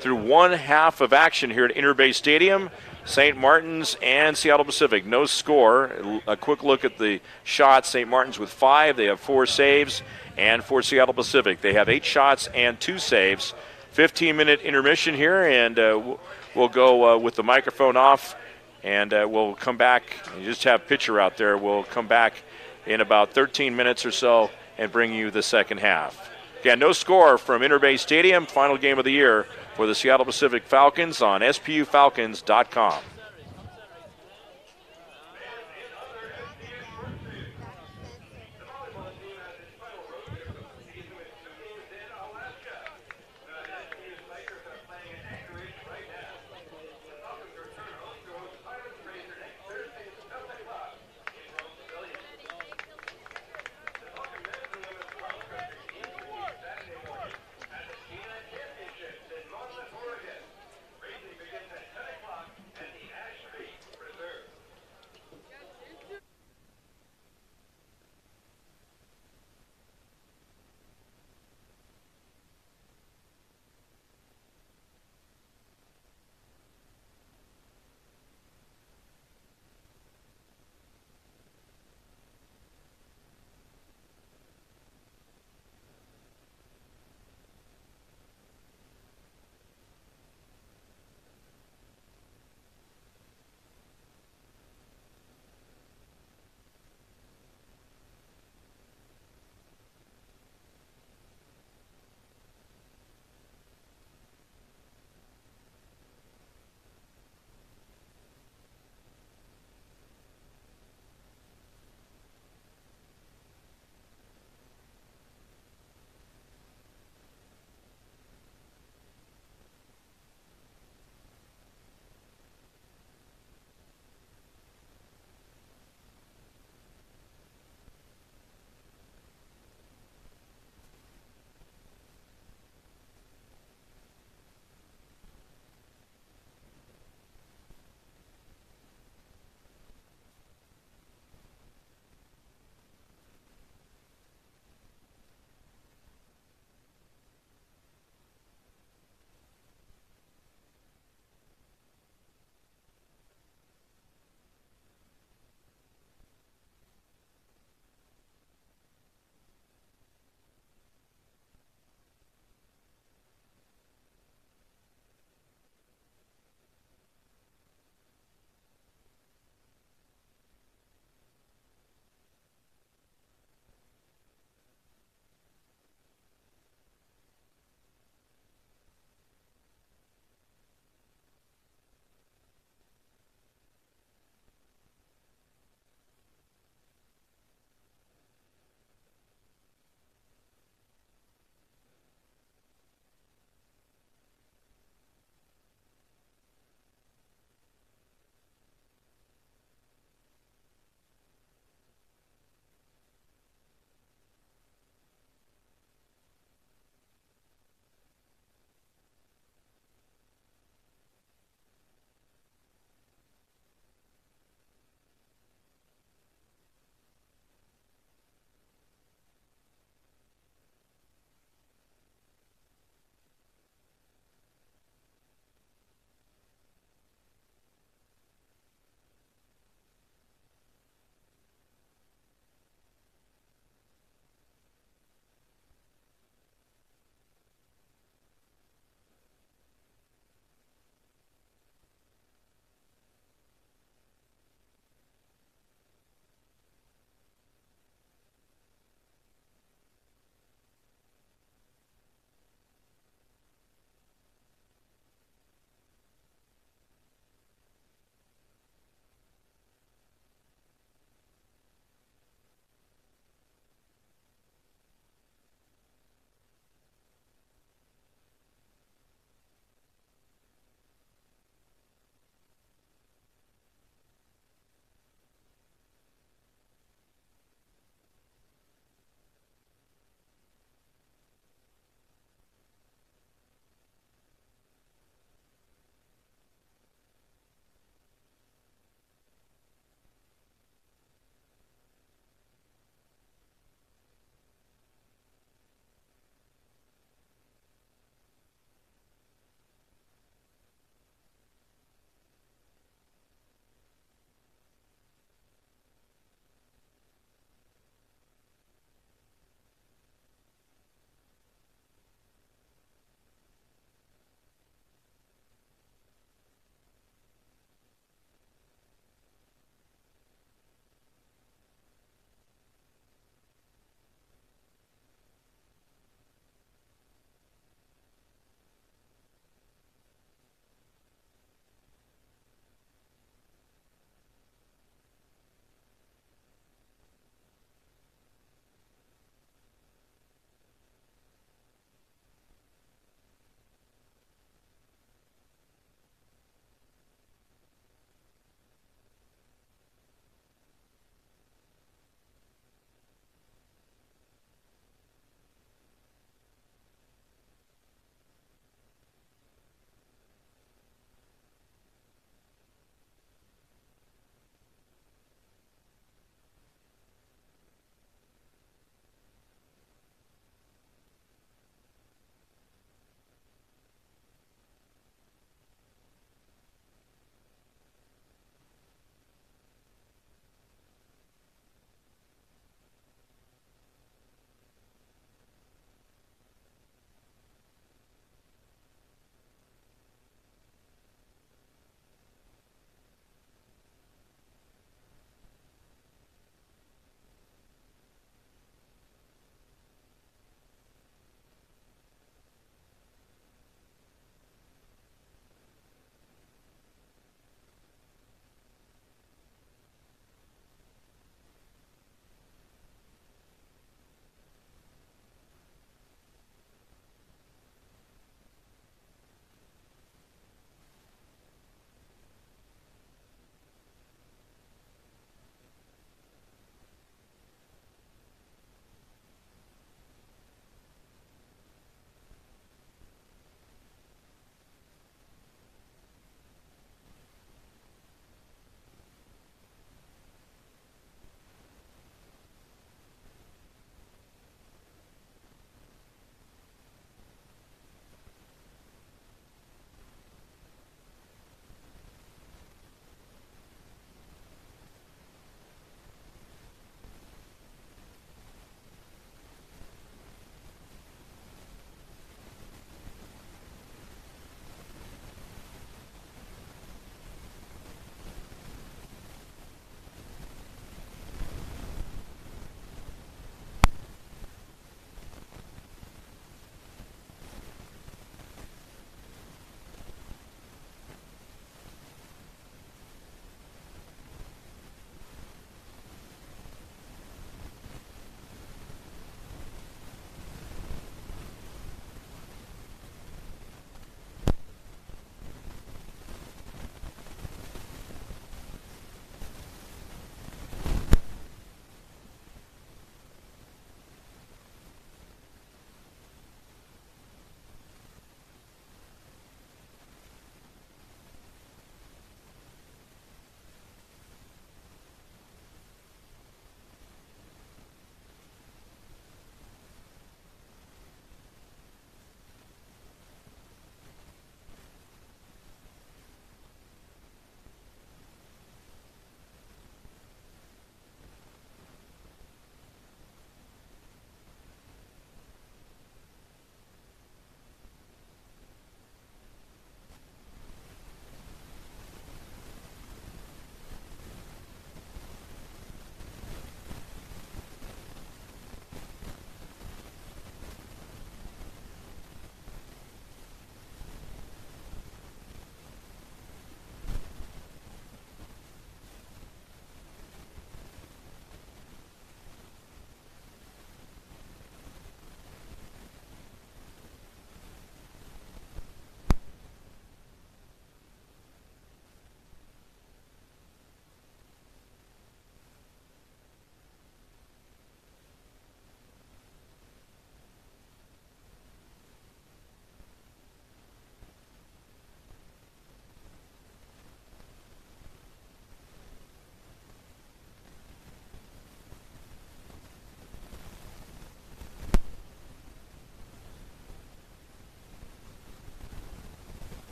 through one half of action here at Interbay Stadium. St. Martin's and Seattle Pacific, no score. A quick look at the shots. St. Martin's with 5. They have 4 saves. And for Seattle Pacific, they have 8 shots and 2 saves. 15-minute intermission here, and we'll go with the microphone off, and we'll come back. You just have pitcher out there. We'll come back in about 13 minutes or so and bring you the second half. Again, no score from Interbay Stadium. Final game of the year for the Seattle Pacific Falcons on SPUFalcons.com.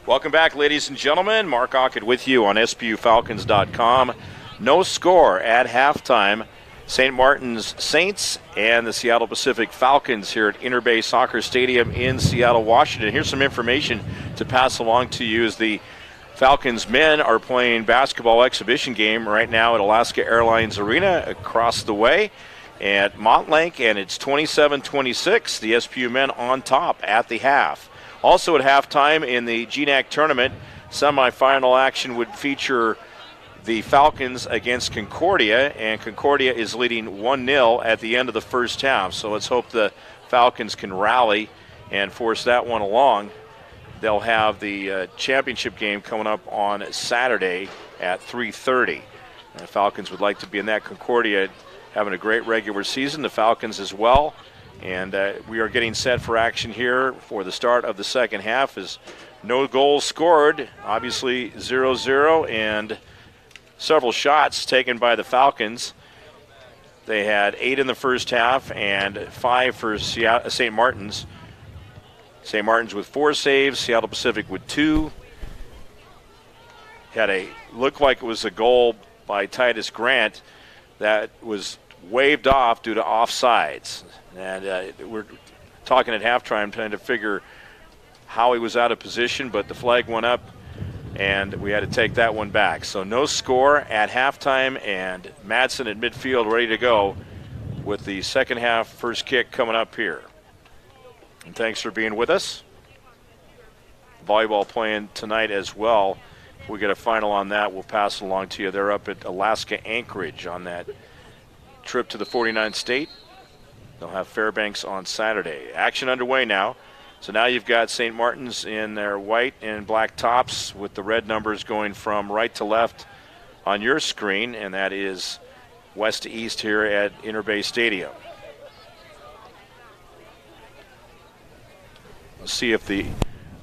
Welcome back, ladies and gentlemen. Mark Ockett with you on SPUFalcons.com. No score at halftime. St. Martin's Saints and the Seattle Pacific Falcons here at Interbay Soccer Stadium in Seattle, Washington. Here's some information to pass along to you as the Falcons men are playing basketball exhibition game right now at Alaska Airlines Arena across the way at Montlake, and it's 27-26. The SPU men on top at the half. Also at halftime in the GNAC tournament, semifinal action would feature the Falcons against Concordia, and Concordia is leading 1-0 at the end of the first half. So let's hope the Falcons can rally and force that one along. They'll have the championship game coming up on Saturday at 3:30. The Falcons would like to be in that. Concordia having a great regular season, the Falcons as well. And we are getting set for action here for the start of the second half. As no goals scored, obviously 0-0, and several shots taken by the Falcons. They had 8 in the first half and 5 for St. Martin's. St. Martin's with 4 saves, Seattle Pacific with 2. Looked like it was a goal by Titus Grant that was waved off due to offsides. And we're talking at halftime trying to figure how he was out of position, but the flag went up and we had to take that one back. So no score at halftime, and Madsen at midfield ready to go with the second half first kick coming up here. And thanks for being with us. Volleyball playing tonight as well. If we get a final on that, we'll pass it along to you. They're up at Alaska Anchorage on that trip to the 49th state. They'll have Fairbanks on Saturday. Action underway now. So now you've got St. Martin's in their white and black tops with the red numbers going from right to left on your screen, and that is west to east here at Interbay Stadium. Let's see if the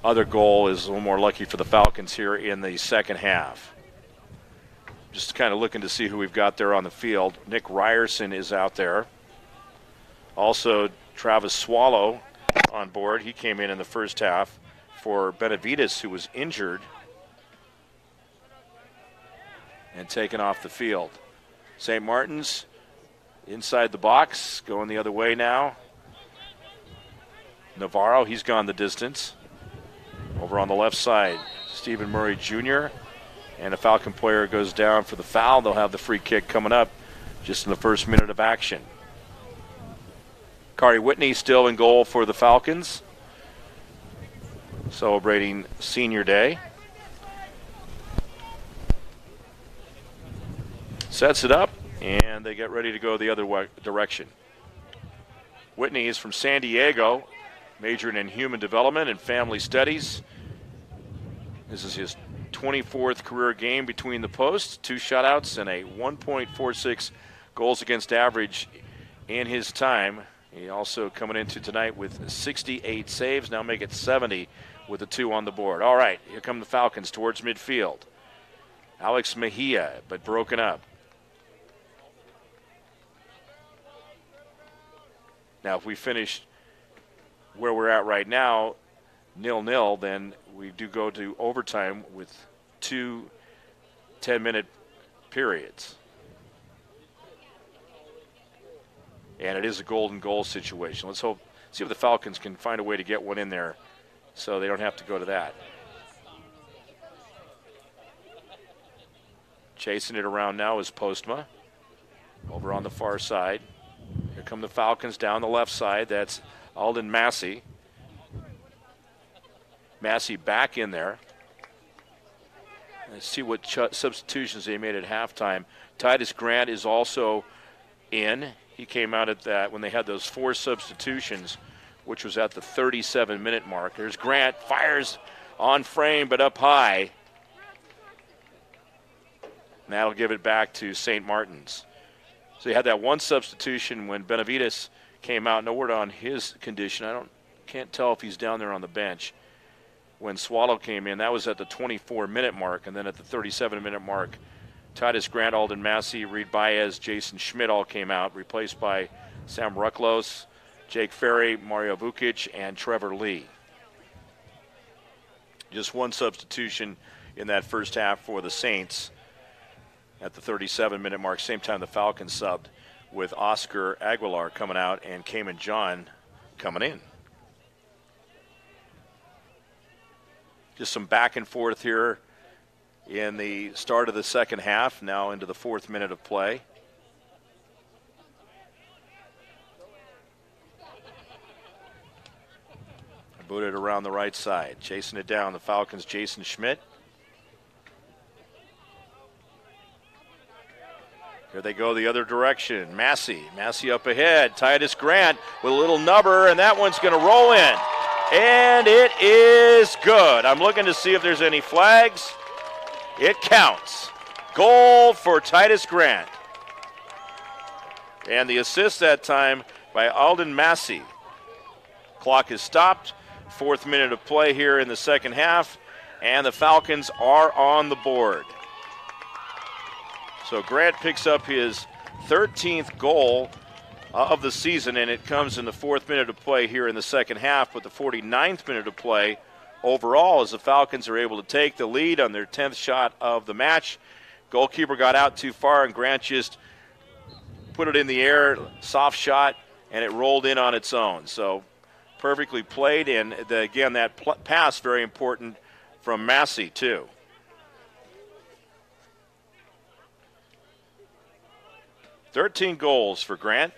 other goal is a little more lucky for the Falcons here in the second half. Just kind of looking to see who we've got there on the field. Nick Ryerson is out there. Also, Travis Swallow on board. He came in the first half for Benavides, who was injured and taken off the field. St. Martin's inside the box, going the other way now. Navarro, he's gone the distance. Over on the left side, Stephen Murray Jr. And a Falcon player goes down for the foul. They'll have the free kick coming up just in the first minute of action. Kari Whitney still in goal for the Falcons, celebrating Senior Day. Sets it up, and they get ready to go the other direction. Whitney is from San Diego, majoring in human development and family studies. This is his 24th career game between the posts, 2 shutouts and a 1.46 goals against average in his time. He also coming into tonight with 68 saves, now make it 70 with the 2 on the board. All right, here come the Falcons towards midfield. Alex Mejia, but broken up. Now, if we finish where we're at right now, 0-0, then we do go to overtime with 2 10-minute periods. And it is a golden goal situation. Let's see if the Falcons can find a way to get one in there so they don't have to go to that. Chasing it around now is Postma over on the far side. Here come the Falcons down the left side. That's Alden Massey. Massey back in there. Let's see what substitutions they made at halftime. Titus Grant is also in. He came out at that when they had those 4 substitutions, which was at the 37-minute mark. There's Grant, fires on frame but up high. And that'll give it back to St. Martin's. So you had that one substitution when Benavides came out. No word on his condition. Can't tell if he's down there on the bench. When Swallow came in, that was at the 24-minute mark, and then at the 37-minute mark, Titus Grant, Alden Massey, Reed Baez, Jason Schmidt all came out, replaced by Sam Rucklos, Jake Ferry, Mario Vukic, and Trevor Lee. Just one substitution in that first half for the Saints at the 37-minute mark. Same time the Falcons subbed with Oscar Aguilar coming out and Cayman John coming in. Just some back and forth here in the start of the second half, now into the 4th minute of play. Booted around the right side, chasing it down, the Falcons' Jason Schmidt. Here they go the other direction. Massey up ahead. Titus Grant with a little nubber, and that one's going to roll in. And it is good. I'm looking to see if there's any flags. It counts. Goal for Titus Grant. And the assist that time by Alden Massey. Clock is stopped. 4th minute of play here in the second half, and the Falcons are on the board. So Grant picks up his 13th goal of the season, and it comes in the 4th minute of play here in the second half, but the 49th minute of play overall as the Falcons are able to take the lead on their 10th shot of the match. Goalkeeper got out too far, and Grant just put it in the air, soft shot, and it rolled in on its own. So perfectly played, and again, that pass very important from Massey, too. $13 goals for Grant.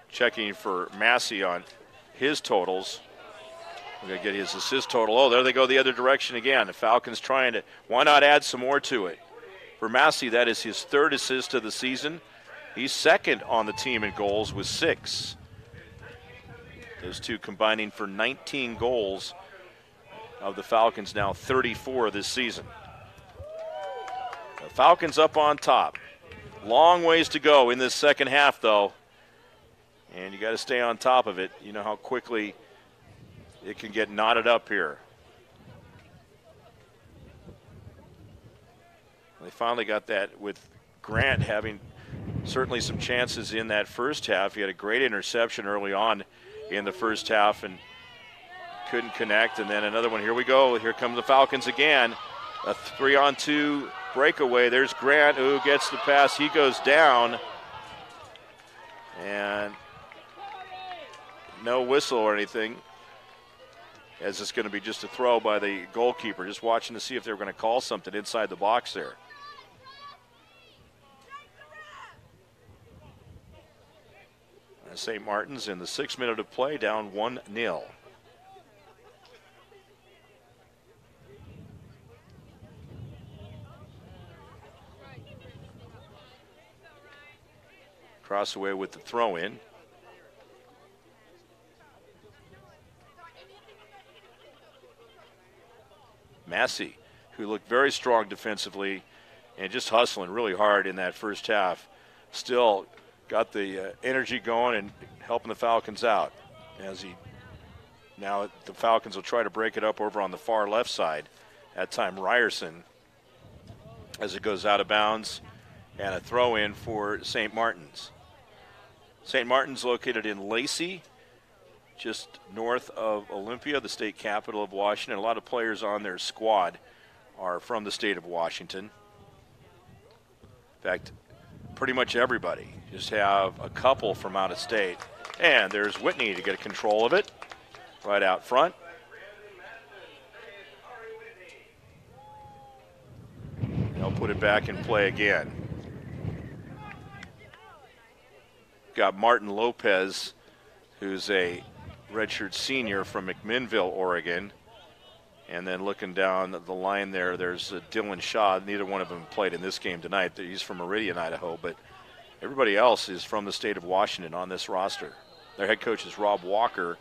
Checking for Massey on his totals. We're going to get his assist total. Oh, there they go the other direction again. The Falcons trying to, why not add some more to it? For Massey, that is his 3rd assist of the season. He's 2nd on the team in goals with 6. Those two combining for 19 goals of the Falcons, now 34 this season. The Falcons up on top. Long ways to go in this second half, though. And you got to stay on top of it. You know how quickly it can get knotted up here. They finally got that with Grant having certainly some chances in that first half. He had a great interception early on in the first half and couldn't connect. And then another one. Here we go. Here come the Falcons again. A 3-on-2 breakaway. There's Grant who gets the pass. He goes down. And no whistle or anything, as it's going to be just a throw by the goalkeeper. Just watching to see if they were going to call something inside the box there. St. Martin's in the 6th minute of play, down 1-0. Cross away with the throw in. Massey, who looked very strong defensively and just hustling really hard in that first half, still got the energy going and helping the Falcons out. Now the Falcons will try to break it up over on the far left side. That time Ryerson, as it goes out of bounds, and a throw in for St. Martin's. St. Martin's located in Lacey, just north of Olympia, the state capital of Washington. A lot of players on their squad are from the state of Washington. In fact, pretty much everybody. Just have a couple from out of state. And there's Whitney to get control of it right out front. They'll put it back in play again. Got Martin Lopez, who's a redshirt senior from McMinnville, Oregon. And then looking down the line there, there's Dylan Shaw. Neither one of them played in this game tonight. He's from Meridian, Idaho, but everybody else is from the state of Washington on this roster. Their head coach is Rob Walker.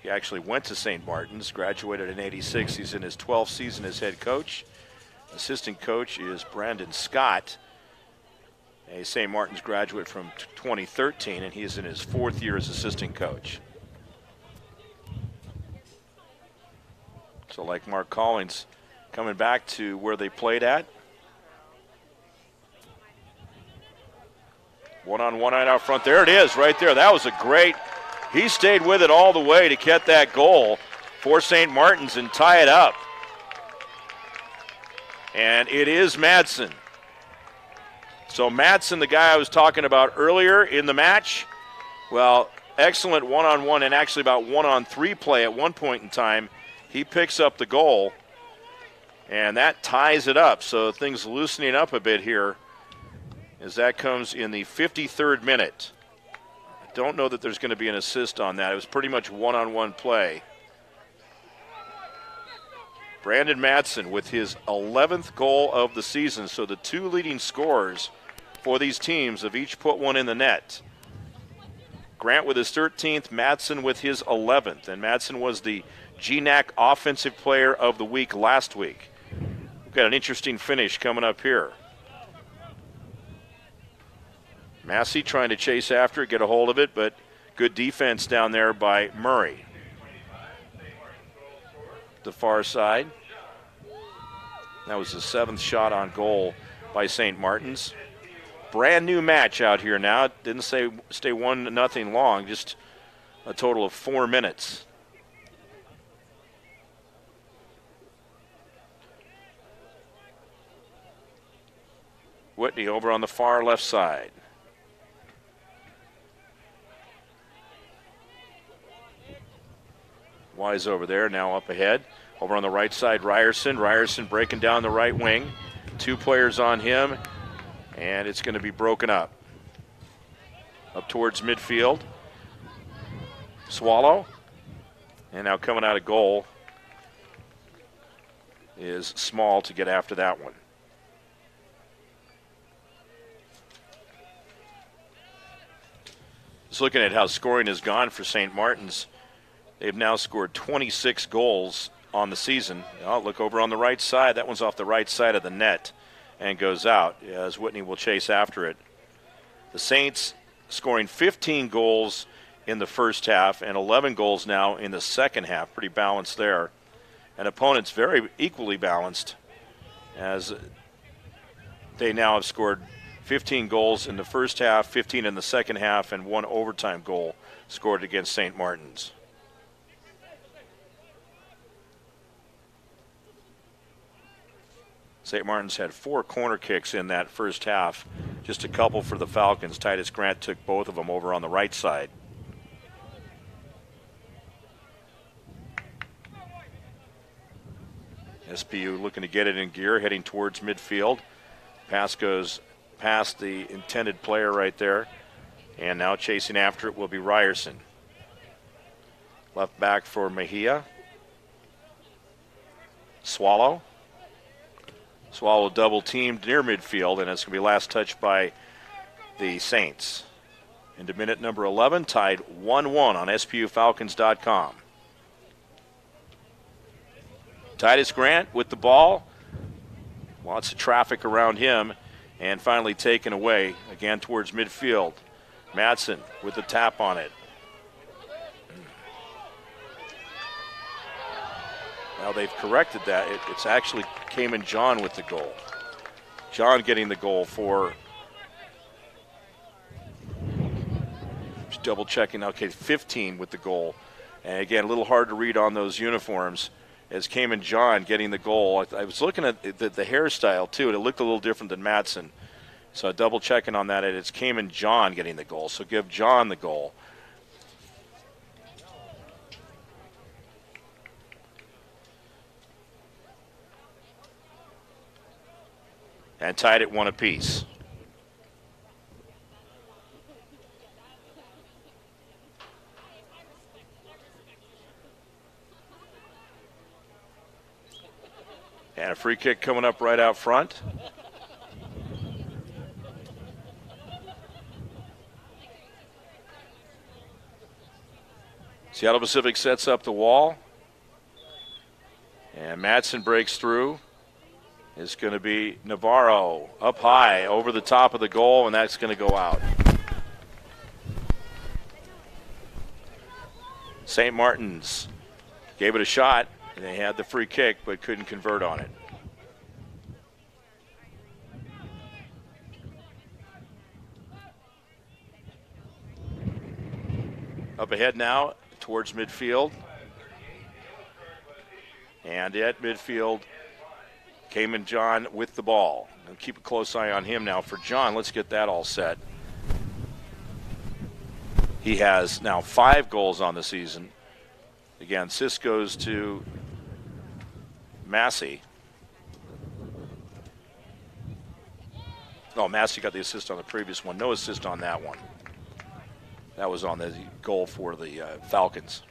He actually went to St. Martin's, graduated in '86. He's in his 12th season as head coach. Assistant coach is Brandon Scott, a St. Martin's graduate from 2013, and he is in his 4th year as assistant coach. So like Mark Collins, coming back to where they played at. One-on-one out front. There it is right there. That was a great, he stayed with it all the way to get that goal for St. Martin's and tie it up. And it is Madsen. So Madsen, the guy I was talking about earlier in the match, well, excellent one-on-one and actually about one-on-three play at one point in time. He picks up the goal, and that ties it up. So things loosening up a bit here as that comes in the 53rd minute. I don't know that there's going to be an assist on that. It was pretty much one-on-one play. Brandon Madsen with his 11th goal of the season. So the two leading scorers for these teams have each put one in the net. Grant with his 13th, Madsen with his 11th. And Madsen was the GNAC Offensive Player of the Week last week. We've got an interesting finish coming up here. Massey trying to chase after it, get a hold of it, but good defense down there by Murray. The far side. That was the 7th shot on goal by St. Martin's. Brand new match out here now. It didn't stay 1-0 long, just a total of 4 minutes. Whitney over on the far left side. Wise over there, now up ahead. Over on the right side, Ryerson. Ryerson breaking down the right wing. 2 players on him, and it's going to be broken up. Up towards midfield. Swallow. And now coming out of goal is Small to get after that one. Just looking at how scoring has gone for St. Martin's. They've now scored 26 goals on the season. Oh, look over on the right side. That one's off the right side of the net and goes out as Whitney will chase after it. The Saints scoring 15 goals in the first half and 11 goals now in the second half. Pretty balanced there. And opponents very equally balanced as they now have scored 15 goals in the first half, 15 in the second half, and 1 overtime goal scored against St. Martin's. St. Martin's had 4 corner kicks in that first half, just a couple for the Falcons. Titus Grant took both of them over on the right side. SPU looking to get it in gear, heading towards midfield. Pass goes past the intended player right there, and now chasing after it will be Ryerson. Left back for Mejia. Swallow. Swallow double teamed near midfield, and it's going to be last touch by the Saints. Into minute number 11, tied 1-1 on SPUFalcons.com. Titus Grant with the ball. Lots of traffic around him, and finally taken away again towards midfield. Madsen with the tap on it. Now they've corrected that. It's actually Cayman John with the goal. John getting the goal for, just double checking, okay, 15 with the goal. And again, a little hard to read on those uniforms as Cayman John getting the goal. I was looking at the hairstyle too, and it looked a little different than Madsen. So double checking on that, and it's Cayman John getting the goal. So give John the goal. And tied at 1 apiece. And a free kick coming up right out front. Seattle Pacific sets up the wall. And Madsen breaks through. It's going to be Navarro up high over the top of the goal, and that's going to go out. St. Martin's gave it a shot, and they had the free kick but couldn't convert on it. Up ahead now towards midfield. And at midfield, Cayman John with the ball. We'll keep a close eye on him now. For John, let's get that all set. He has now 5 goals on the season. Again, assist goes to Massey. No, Massey got the assist on the previous one. No assist on that one. That was on the goal for the Falcons.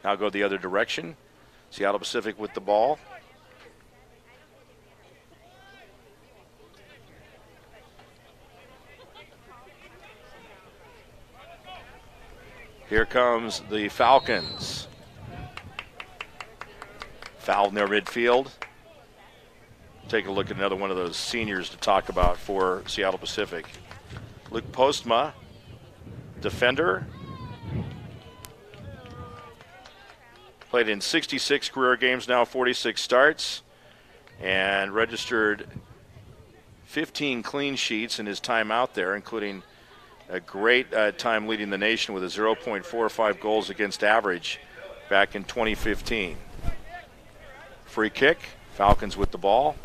Now go the other direction. Seattle Pacific with the ball. Here comes the Falcons. Foul in their midfield. Take a look at another one of those seniors to talk about for Seattle Pacific. Luke Postma, defender. Played in 66 career games, now 46 starts, and registered 15 clean sheets in his time out there, including a great time leading the nation with a 0.45 goals against average back in 2015. Free kick, Falcons with the ball.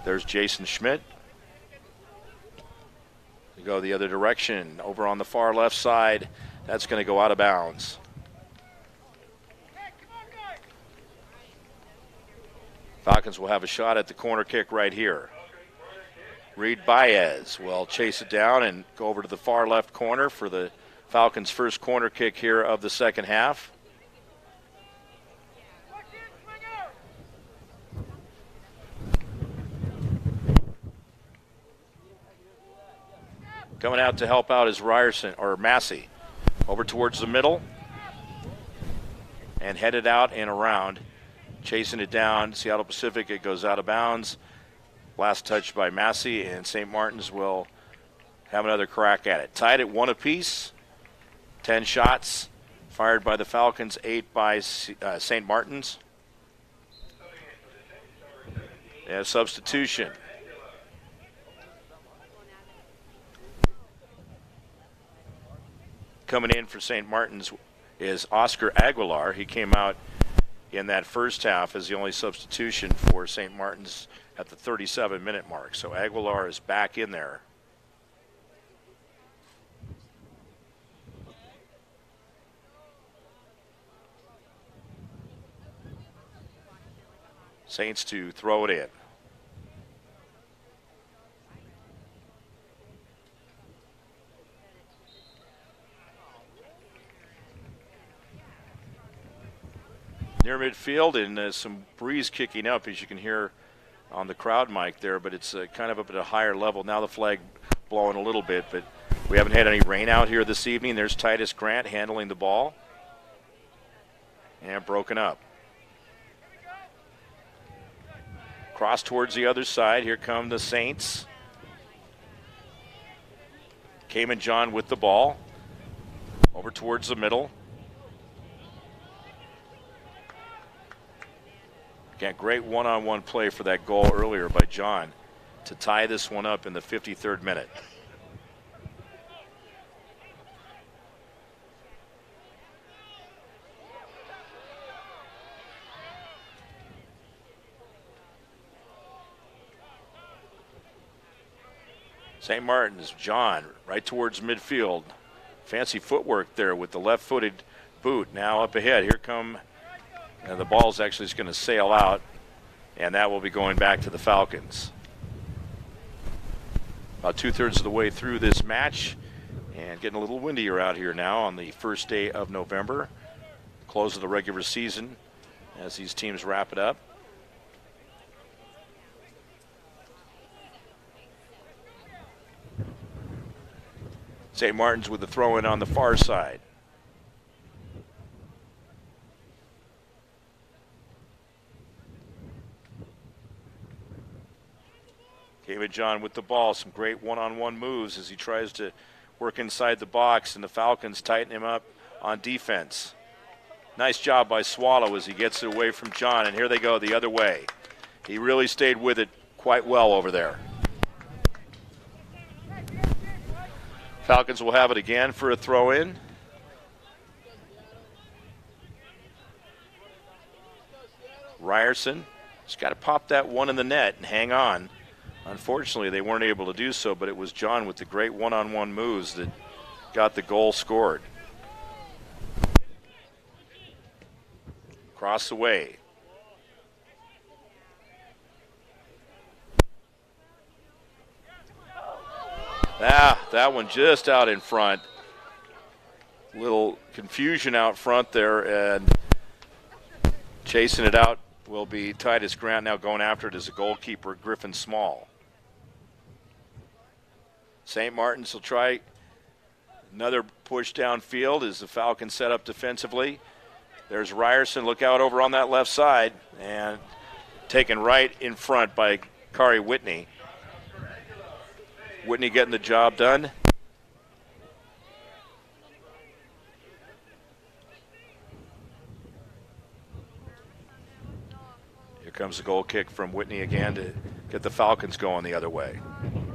There's Jason Schmidt. We go the other direction, over on the far left side. That's going to go out of bounds. Falcons will have a shot at the corner kick right here. Reed Baez will chase it down and go over to the far left corner for the Falcons' first corner kick here of the second half. Coming out to help out is Ryerson, or Massey. Over towards the middle. And headed out and around. Chasing it down. Seattle Pacific, it goes out of bounds. Last touch by Massey, and St. Martin's will have another crack at it. Tied at 1 apiece. 10 shots fired by the Falcons, 8 by St. Martin's. And a substitution. Coming in for St. Martin's is Oscar Aguilar. He came out in that first half as the only substitution for St. Martin's at the 37-minute mark. So Aguilar is back in there. Saints to throw it in. Near midfield, and some breeze kicking up, as you can hear on the crowd mic there, but it's kind of up at a higher level. Now the flag blowing a little bit, but we haven't had any rain out here this evening. There's Titus Grant handling the ball. And broken up. Cross towards the other side. Here come the Saints. Cayman John with the ball. Over towards the middle. Again, great one-on-one play for that goal earlier by John to tie this one up in the 53rd minute. St. Martin's, John, right towards midfield. Fancy footwork there with the left-footed boot. Now up ahead. Here come, and the ball's actually going to sail out, and that will be going back to the Falcons. About 2/3 of the way through this match, and getting a little windier out here now on the first day of November. Close of the regular season as these teams wrap it up. St. Martin's with the throw-in on the far side. David John with the ball. Some great one-on-one moves as he tries to work inside the box, and the Falcons tighten him up on defense. Nice job by Swallow as he gets it away from John, and here they go the other way. He really stayed with it quite well over there. Falcons will have it again for a throw-in. Ryerson has got to pop that one in the net and hang on. Unfortunately, they weren't able to do so, but it was John with the great one-on-one moves that got the goal scored. Cross away. That one just out in front. Little confusion out front there, and chasing it out will be Titus Grant. Now going after it is a goalkeeper, Griffin Small. St. Martin's will try another push downfield as the Falcons set up defensively. There's Ryerson. Look out over on that left side, and taken right in front by Kari Whitney. Whitney getting the job done. Here comes the goal kick from Whitney again to get the Falcons going the other way.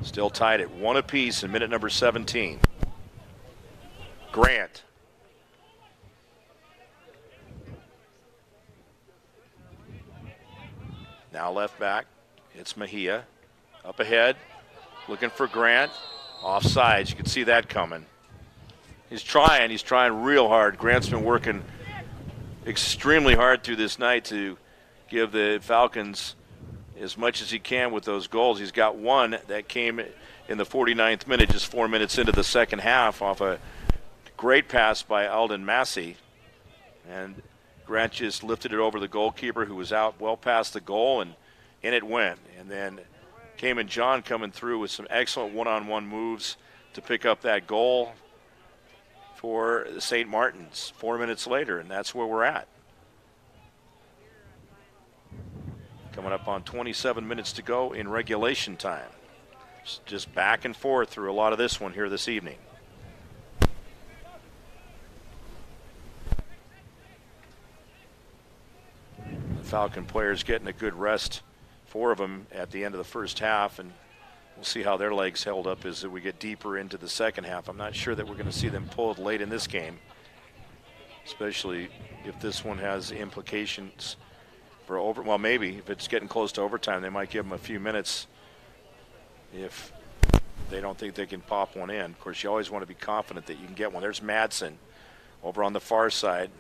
Still tied at 1 apiece in minute number 17. Grant. Now left back. It's Mejia. Up ahead. Looking for Grant. Offsides. You can see that coming. He's trying real hard. Grant's been working extremely hard through this night to give the Falcons as much as he can with those goals. He's got one that came in the 49th minute, just 4 minutes into the second half, off a great pass by Alden Massey. And Grant just lifted it over the goalkeeper, who was out well past the goal, and in it went. And then Cayman John coming through with some excellent one-on-one moves to pick up that goal for St. Martin's 4 minutes later, and that's where we're at. Coming up on 27 minutes to go in regulation time. Just back and forth through a lot of this one here this evening. The Falcon players getting a good rest, 4 of them at the end of the first half, and we'll see how their legs held up as we get deeper into the second half. I'm not sure that we're going to see them pulled late in this game, especially if this one has implications for over. Well, maybe if it's getting close to overtime, they might give them a few minutes if they don't think they can pop one in. Of course, you always want to be confident that you can get one. There's Madsen over on the far side.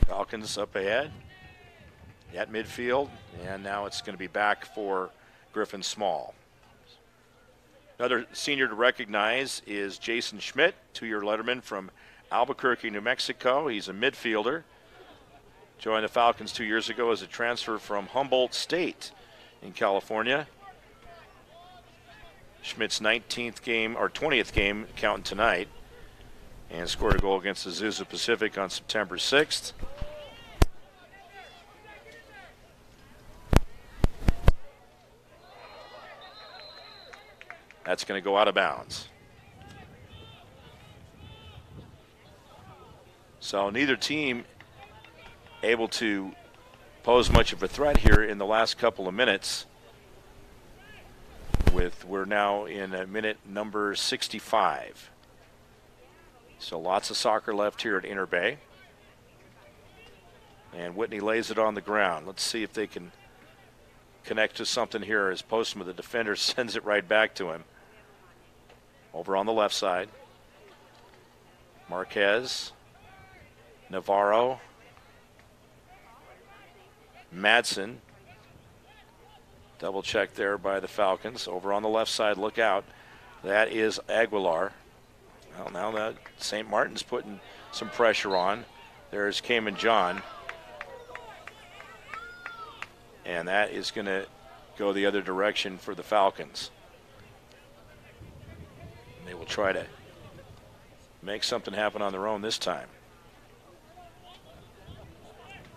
Falcons up ahead at midfield, and now it's going to be back for Griffin Small. Another senior to recognize is Jason Schmidt, 2-year letterman from Albuquerque, New Mexico. He's a midfielder. Joined the Falcons 2 years ago as a transfer from Humboldt State in California. Schmidt's 19th game, or 20th game, counting tonight, and scored a goal against the Azusa Pacific on September 6th. That's going to go out of bounds. So neither team able to pose much of a threat here in the last couple of minutes. We're now in minute number 65. So lots of soccer left here at Inter Bay. And Whitney lays it on the ground. Let's see if they can connect to something here as Postma, the defender, sends it right back to him. Over on the left side. Marquez. Navarro. Madsen. Double check there by the Falcons. Over on the left side, look out. That is Aguilar. Well, now that St. Martin's putting some pressure on. There's Cayman John. And that is going to go the other direction for the Falcons. And they will try to make something happen on their own this time.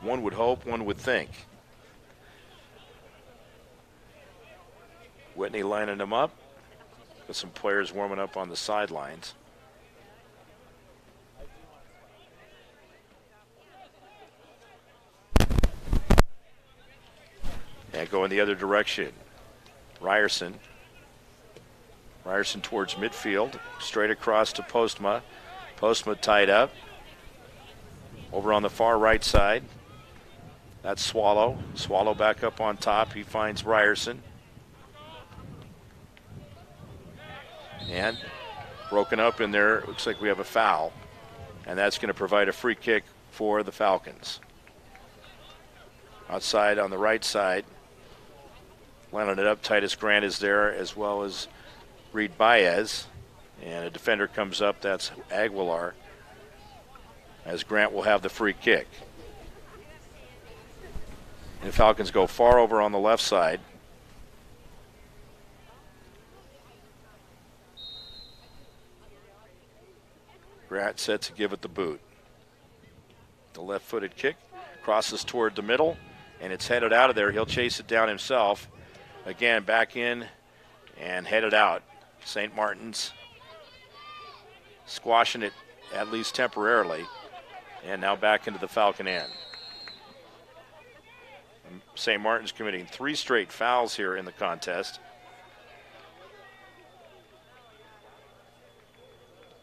One would hope, one would think. Whitney lining them up. Got some players warming up on the sidelines. And going the other direction. Ryerson towards midfield, straight across to Postma. Postma tied up. Over on the far right side, that's Swallow. Swallow back up on top. He finds Ryerson. And broken up in there. Looks like we have a foul. And that's going to provide a free kick for the Falcons. Outside on the right side, lining it up. Titus Grant is there, as well as Reed Baez. And a defender comes up. That's Aguilar. As Grant will have the free kick. And the Falcons go far over on the left side. Grant set to give it the boot. The left-footed kick crosses toward the middle, and it's headed out of there. He'll chase it down himself. Again, back in and headed out. St. Martin's squashing it, at least temporarily. And now back into the Falcon end. St. Martin's committing 3 straight fouls here in the contest.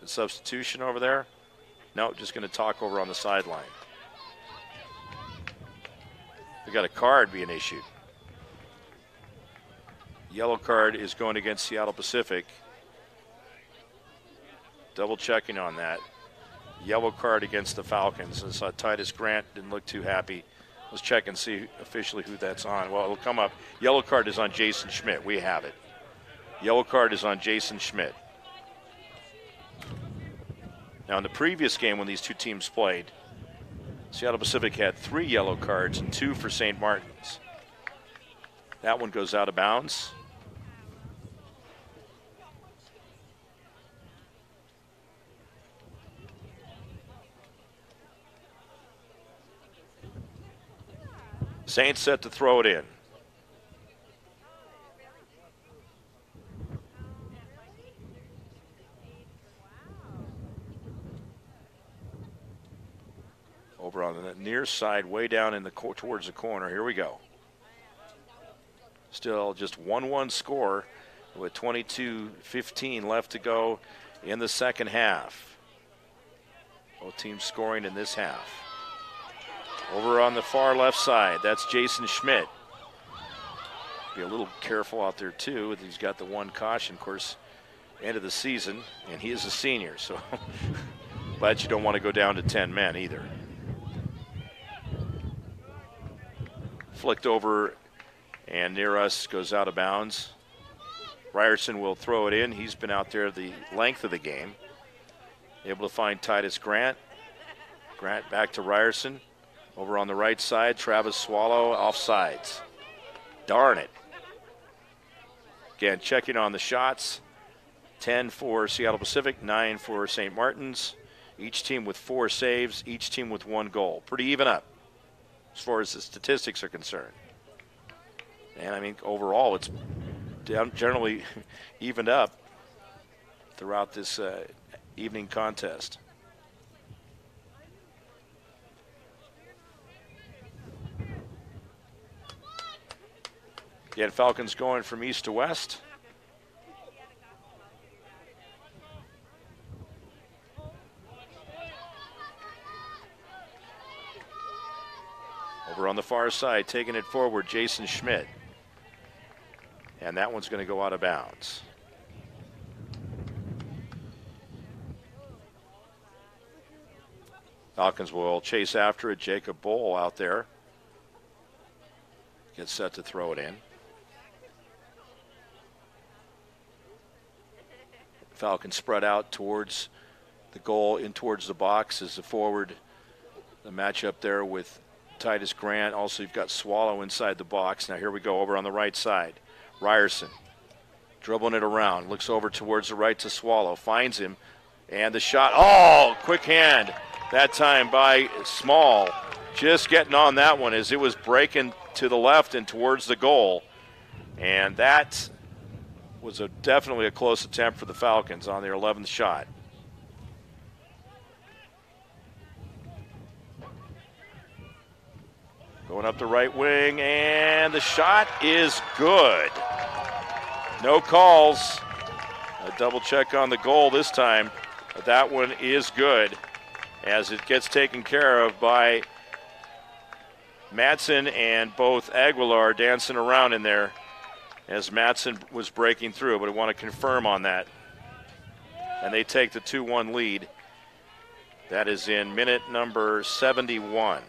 The substitution over there? No, just going to talk over on the sideline. We got a card being issued. Yellow card is going against Seattle Pacific. Double checking on that. Yellow card against the Falcons. I saw Titus Grant didn't look too happy. Let's check and see officially who that's on. Well, it'll come up. Yellow card is on Jason Schmidt. We have it. Yellow card is on Jason Schmidt. Now, in the previous game when these two teams played, Seattle Pacific had 3 yellow cards and 2 for St. Martin's. That one goes out of bounds. Saints set to throw it in. Over on the near side, way down in the towards the corner. Here we go. Still just 1-1 score with 22:15 left to go in the second half. Both teams scoring in this half. Over on the far left side, that's Jason Schmidt. Be a little careful out there, too. He's got the one caution, of course, end of the season, and he is a senior, so glad you don't want to go down to 10 men either. Flicked over, and near us goes out of bounds. Ryerson will throw it in. He's been out there the length of the game. Able to find Titus Grant. Grant back to Ryerson. Over on the right side, Travis Swallow offsides. Darn it. Again, checking on the shots. 10 for Seattle Pacific, 9 for St. Martin's. Each team with 4 saves, each team with 1 goal. Pretty even up as far as the statistics are concerned. And I mean, overall, it's generally evened up throughout this evening contest. Again, Falcons going from east to west. Over on the far side, taking it forward, Jason Schmidt. And that one's going to go out of bounds. Falcons will chase after it. Jacob Bowl out there. Gets set to throw it in. Falcons spread out towards the goal, in towards the box as the forward. The matchup there with Titus Grant. Also, you've got Swallow inside the box. Now here we go over on the right side. Ryerson dribbling it around. Looks over towards the right to Swallow. Finds him. And the shot. Oh, quick hand. That time by Small. Just getting on that one as it was breaking to the left and towards the goal. And that was definitely a close attempt for the Falcons on their 11th shot. Going up the right wing, and the shot is good. No calls. A double check on the goal this time, but that one is good as it gets taken care of by Madsen and both Aguilar dancing around in there as Madsen was breaking through, but I want to confirm on that. And they take the 2-1 lead. That is in minute number 71.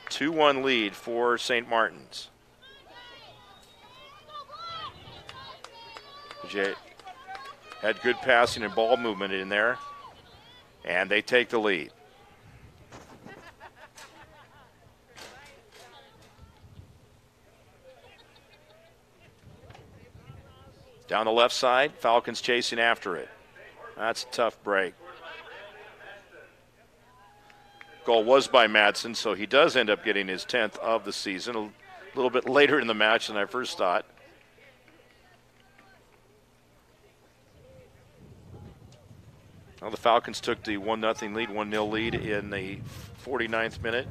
2-1 lead for St. Martin's. Jay had good passing and ball movement in there, and they take the lead. Down the left side, Falcons chasing after it. That's a tough break. Goal was by Madsen, so he does end up getting his 10th of the season, a little bit later in the match than I first thought. Well, the Falcons took the 1-0 lead, 1-0 lead in the 49th minute.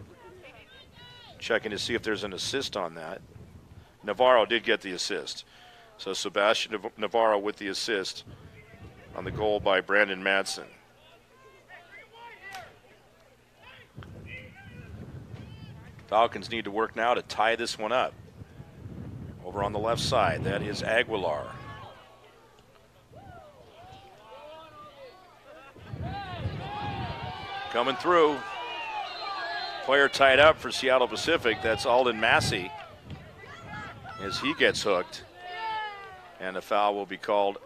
Checking to see if there's an assist on that. Navarro did get the assist. So Sebastian Navarro with the assist on the goal by Brandon Madsen. Falcons need to work now to tie this one up. Over on the left side, that is Aguilar. Coming through. Player tied up for Seattle Pacific. That's Alden Massey as he gets hooked. And a foul will be called.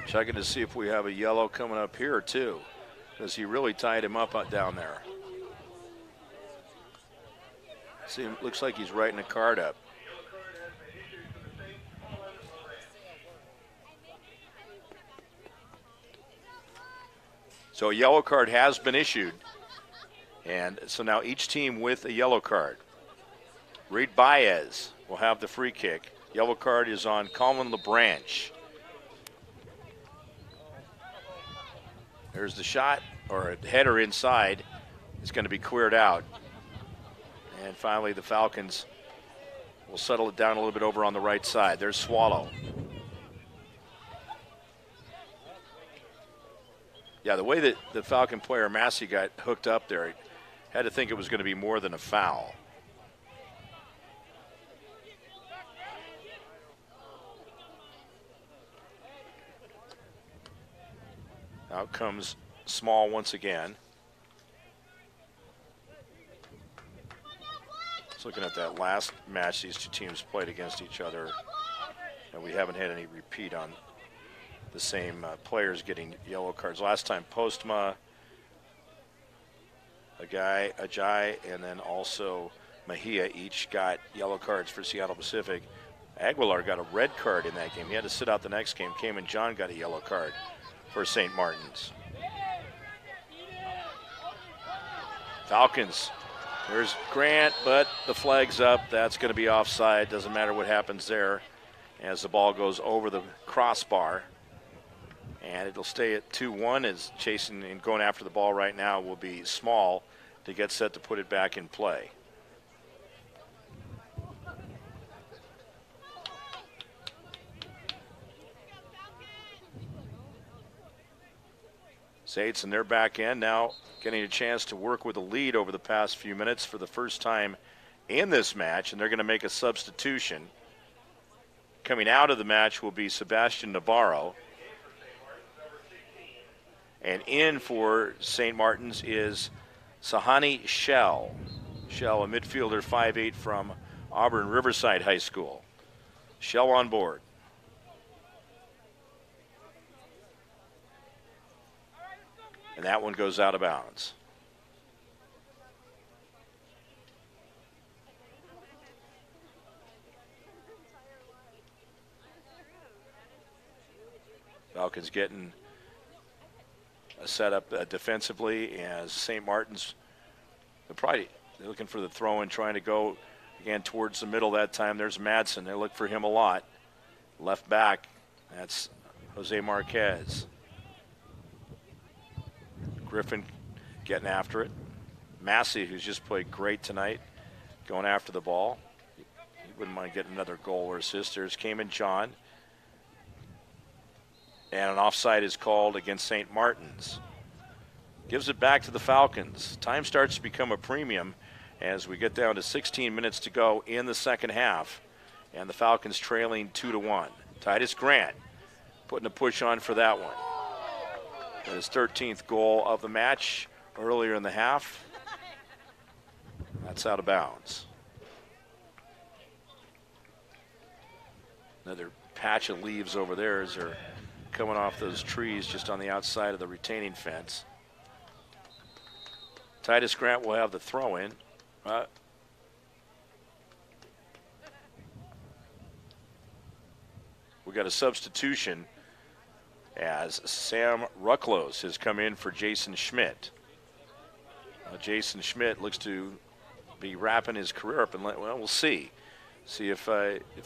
Checking to see if we have a yellow coming up here too, because he really tied him up down there. See, looks like he's writing a card up. So a yellow card has been issued. And so now each team with a yellow card. Reed Baez will have the free kick. Yellow card is on Colin LeBranch. There's the shot, or a header inside. It's going to be cleared out. And finally the Falcons will settle it down a little bit over on the right side. There's Swallow. Yeah, the way that the Falcon player Massey got hooked up there, he had to think it was going to be more than a foul. Out comes Small once again. Just looking at that last match these two teams played against each other, and we haven't had any repeat on the same players getting yellow cards. Last time Postma, Ajay, and then also Mejia each got yellow cards for Seattle Pacific. Aguilar got a red card in that game. He had to sit out the next game. Cayman John got a yellow card for St. Martin's. Falcons. There's Grant, but the flag's up. That's going to be offside. Doesn't matter what happens there as the ball goes over the crossbar. And it'll stay at 2-1 as chasing and going after the ball right now will be Small to get set to put it back in play. Zaitz and they're back in now, getting a chance to work with a lead over the past few minutes for the first time in this match, and they're going to make a substitution. Coming out of the match will be Sebastian Navarro. And in for St. Martin's is Sahani Shell. Shell, a midfielder, 5'8", from Auburn Riverside High School. Shell on board. And that one goes out of bounds. Falcons getting set up defensively as St. Martin's. They're looking for the throw in, trying to go again towards the middle that time. There's Madsen. They look for him a lot. Left back, that's Jose Marquez. Griffin getting after it. Massey, who's just played great tonight, going after the ball. He wouldn't mind getting another goal or assist. There's Cayman John. And an offside is called against St. Martin's. Gives it back to the Falcons. Time starts to become a premium as we get down to 16 minutes to go in the second half. And the Falcons trailing 2-1. Titus Grant putting a push on for that one. His 13th goal of the match earlier in the half. That's out of bounds. Another patch of leaves over there as they're coming off those trees just on the outside of the retaining fence. Titus Grant will have the throw in. We got a substitution as Sam Rucklos has come in for Jason Schmidt. Jason Schmidt looks to be wrapping his career up, and well, we'll see. See if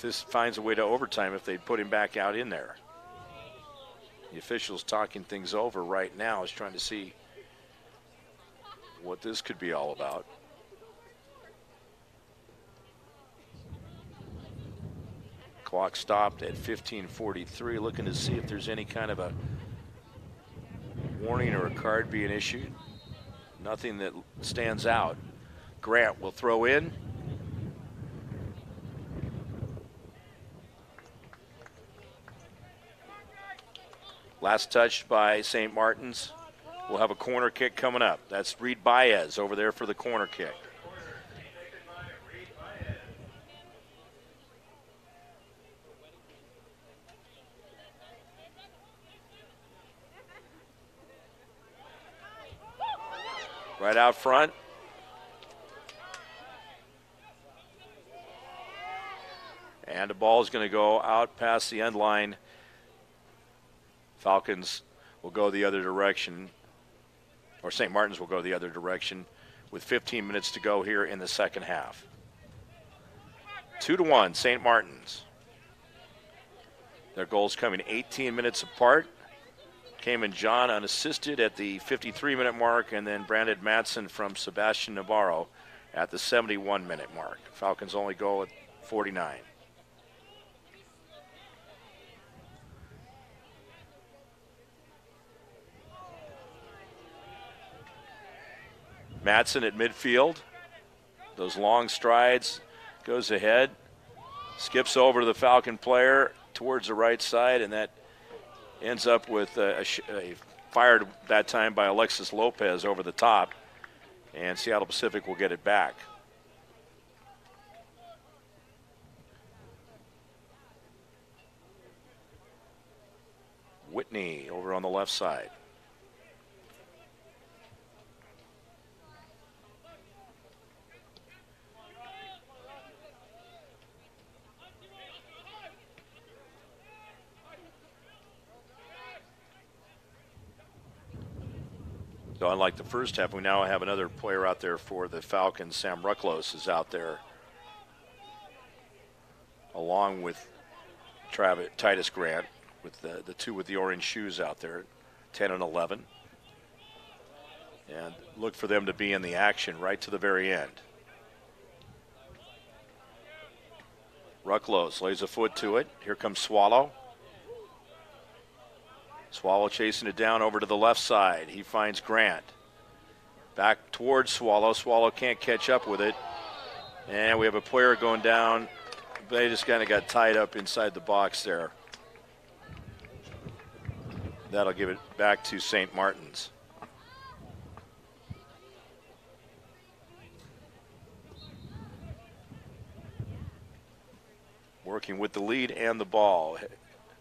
this finds a way to overtime if they put him back out in there. The official's talking things over right now, is trying to see what this could be all about. Clock stopped at 15:43, looking to see if there's any kind of a warning or a card being issued. Nothing that stands out. Grant will throw in. Last touch by St. Martin's. We'll have a corner kick coming up. That's Reed Baez over there for the corner kick. Right out front. And the ball is going to go out past the end line. Falcons will go the other direction, or St. Martin's will go the other direction with 15 minutes to go here in the second half. 2-1, St. Martin's. Their goals coming 18 minutes apart. Cayman John unassisted at the 53-minute mark, and then Brandon Madsen from Sebastian Navarro at the 71-minute mark. Falcons only goal at 49. Madsen at midfield. Those long strides, goes ahead, skips over to the Falcon player towards the right side, and that ends up with a fired that time by Alexis Lopez over the top, and Seattle Pacific will get it back. Whitney over on the left side. So unlike the first half, we now have another player out there for the Falcons. Sam Rucklos is out there along with Titus Grant, with the two with the orange shoes out there, 10 and 11. And look for them to be in the action right to the very end. Rucklos lays a foot to it. Here comes Swallow. Swallow chasing it down over to the left side. He finds Grant. Back towards Swallow. Swallow can't catch up with it. And we have a player going down. They just kind of got tied up inside the box there. That'll give it back to St. Martin's. Working with the lead and the ball.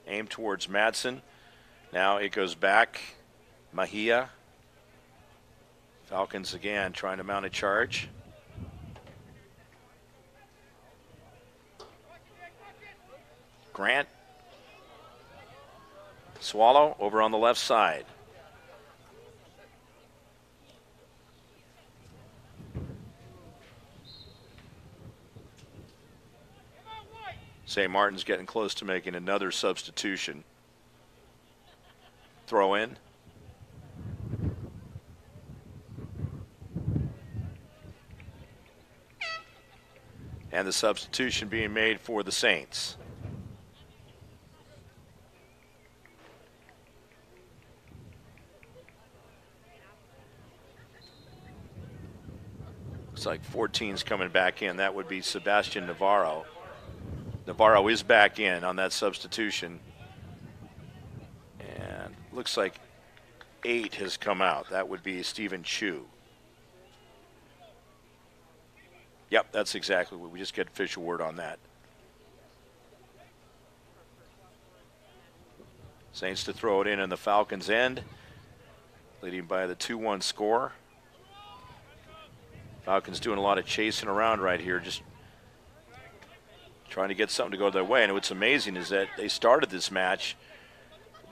Aim towards Madsen. Now it goes back. Mahia. Falcons again trying to mount a charge. Grant. Swallow over on the left side. St. Martin's getting close to making another substitution. Throw in. And the substitution being made for the Saints. Looks like 14's coming back in. That would be Sebastian Navarro. Navarro is back in on that substitution. And looks like 8 has come out. That would be Stephen Chu. Yep, that's exactly what we just get official word on that. Saints to throw it in the Falcons' end, leading by the 2-1 score. Falcons doing a lot of chasing around right here, just trying to get something to go their way. And what's amazing is that they started this match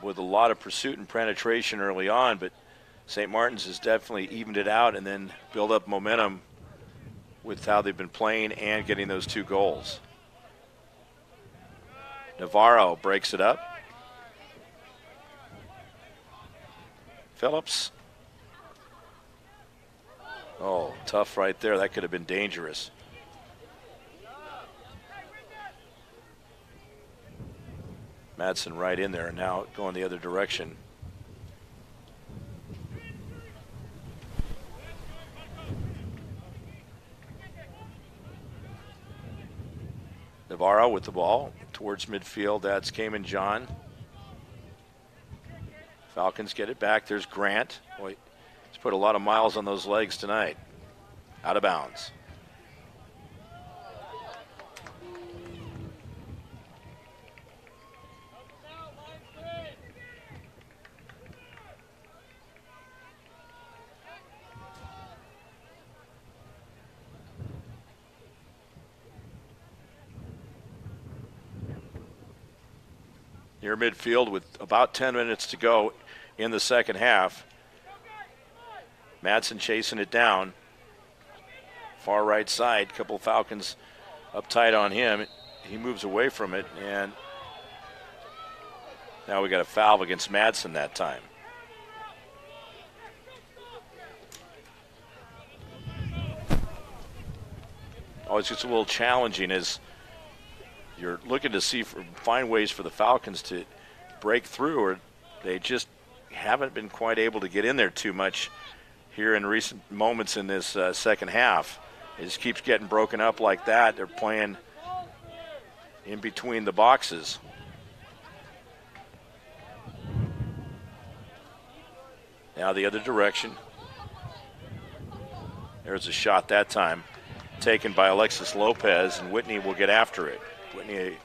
with a lot of pursuit and penetration early on, but St. Martin's has definitely evened it out and then built up momentum with how they've been playing and getting those 2 goals. Navarro breaks it up. Phillips. Oh, tough right there. That could have been dangerous. Madsen right in there, and now going the other direction. Navarro with the ball towards midfield. That's Cayman John. Falcons get it back. There's Grant. Boy, he's put a lot of miles on those legs tonight. Out of bounds. Near midfield with about 10 minutes to go in the second half. Madsen chasing it down. Far right side, couple of Falcons up tight on him. He moves away from it, and now we got a foul against Madsen that time. Always gets a little challenging as you're looking to find ways for the Falcons to break through, or they just haven't been quite able to get in there too much here in recent moments in this second half. It just keeps getting broken up like that. They're playing in between the boxes. Now the other direction. There's a shot that time taken by Alexis Lopez, and Whitney will get after it. Whitney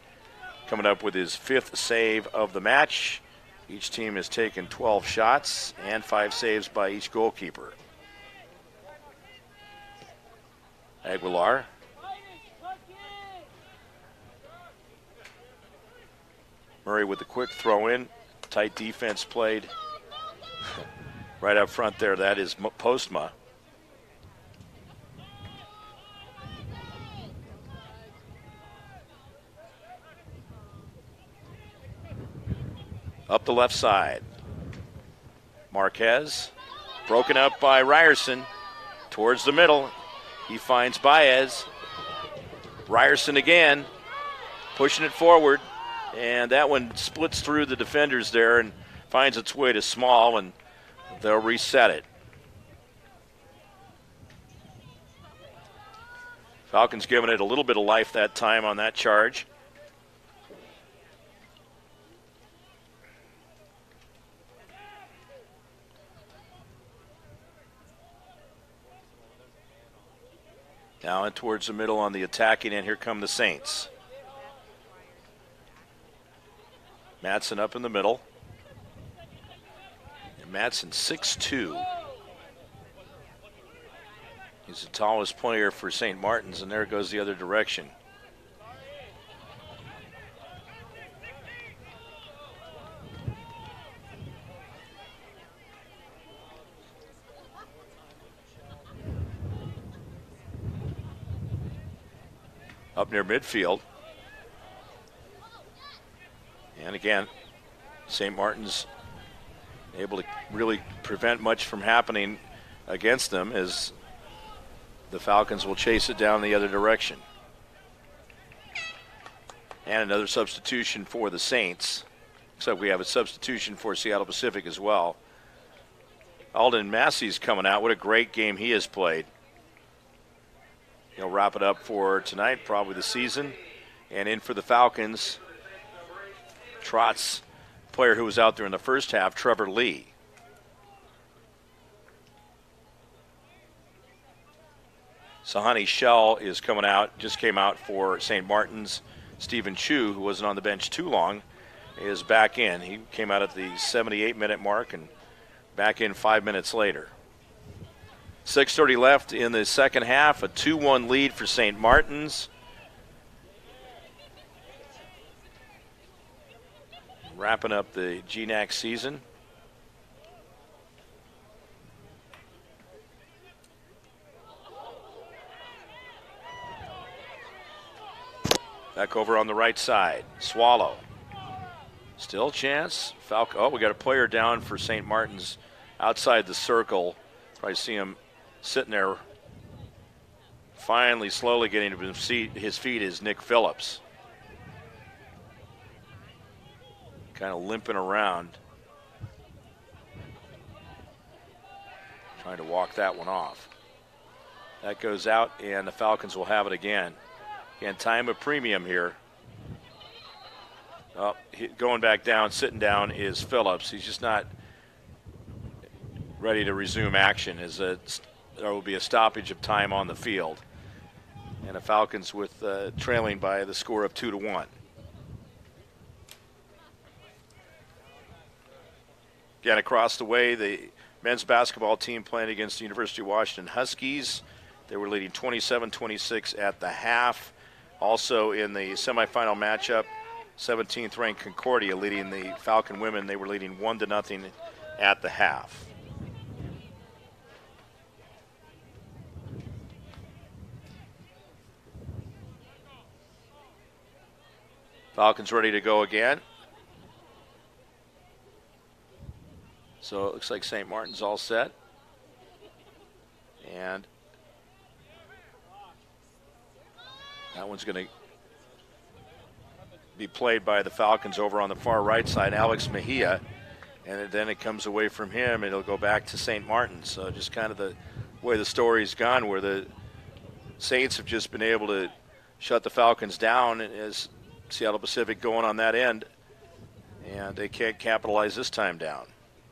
coming up with his 5th save of the match. Each team has taken 12 shots and 5 saves by each goalkeeper. Aguilar. Murray with the quick throw in. Tight defense played right up front there. That is Postma. Up the left side. Marquez, broken up by Ryerson, towards the middle. He finds Baez. Ryerson again, pushing it forward, and that one splits through the defenders there and finds its way to Small, and they'll reset it. Falcons giving it a little bit of life that time on that charge. Now in towards the middle on the attacking end. Here come the Saints. Madsen up in the middle. And Madsen 6'2". He's the tallest player for St. Martin's, and there goes the other direction. Up near midfield. And again, St. Martin's able to really prevent much from happening against them as the Falcons will chase it down the other direction. And another substitution for the Saints. Looks like we have a substitution for Seattle Pacific as well. Alden Massey's coming out. What a great game he has played. He'll wrap it up for tonight, probably the season. And in for the Falcons, Trotz, player who was out there in the first half, Trevor Lee. Sahani Shell is coming out, just came out for St. Martin's. Stephen Chu, who wasn't on the bench too long, is back in. He came out at the 78-minute mark and back in 5 minutes later. 6:30 left in the second half, a 2-1 lead for St. Martin's. Wrapping up the GNAC season. Back over on the right side, Swallow. Still chance. Oh, we got a player down for St. Martin's outside the circle. Probably see him sitting there. Finally, slowly getting to his feet is Nick Phillips. Kind of limping around. Trying to walk that one off. That goes out, and the Falcons will have it again. Again, time of premium here. Oh, going back down, sitting down is Phillips. He's just not ready to resume action as there will be a stoppage of time on the field. And the Falcons with trailing by the score of 2-1. Again, across the way, the men's basketball team playing against the University of Washington Huskies. They were leading 27-26 at the half. Also in the semifinal matchup, 17th ranked Concordia leading the Falcon women. They were leading 1-0 at the half. Falcons ready to go again. So it looks like St. Martin's all set. And that one's going to be played by the Falcons over on the far right side, Alex Mejia. And then it comes away from him, and it'll go back to St. Martin's. So just kind of the way the story's gone, where the Saints have just been able to shut the Falcons down as Seattle Pacific going on that end. And they can't capitalize this time down.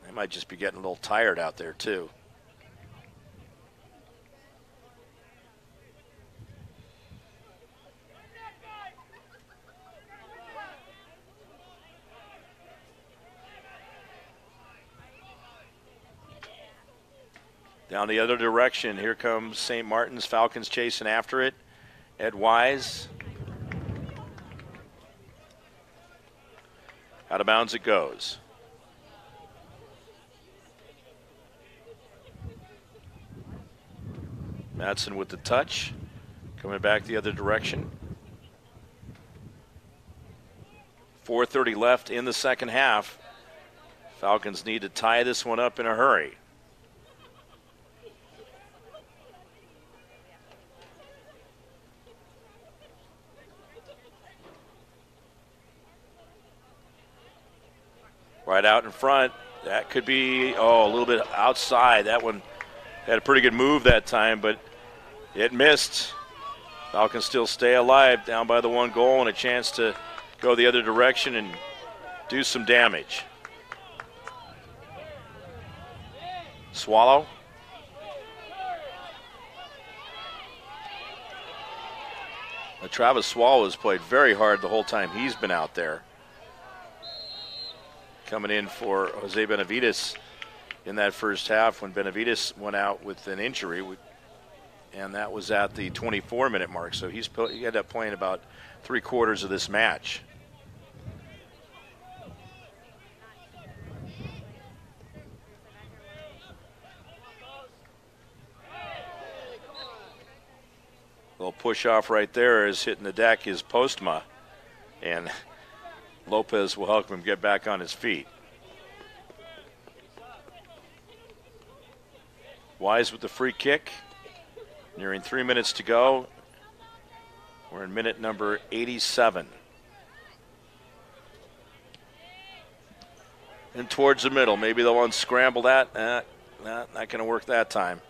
They might just be getting a little tired out there, too. Down the other direction, here comes St. Martin's. Falcons chasing after it. Ed Wise. Out of bounds it goes. Madsen with the touch. Coming back the other direction. 4:30 left in the second half. Falcons need to tie this one up in a hurry. Right out in front. That could be, a little bit outside. That one had a pretty good move that time, but it missed. Falcons still stay alive, down by the one goal, and a chance to go the other direction and do some damage. Swallow. Travis Swallow has played very hard the whole time he's been out there. Coming in for Jose Benavides in that first half when Benavides went out with an injury, and that was at the 24-minute mark. So he ended up playing about 3/4 of this match. Little push off right there is hitting the deck is Postma, and Lopez will help him get back on his feet. Wise with the free kick. Nearing 3 minutes to go. We're in minute number 87. And towards the middle. Maybe they'll unscramble that. Not going to work that time.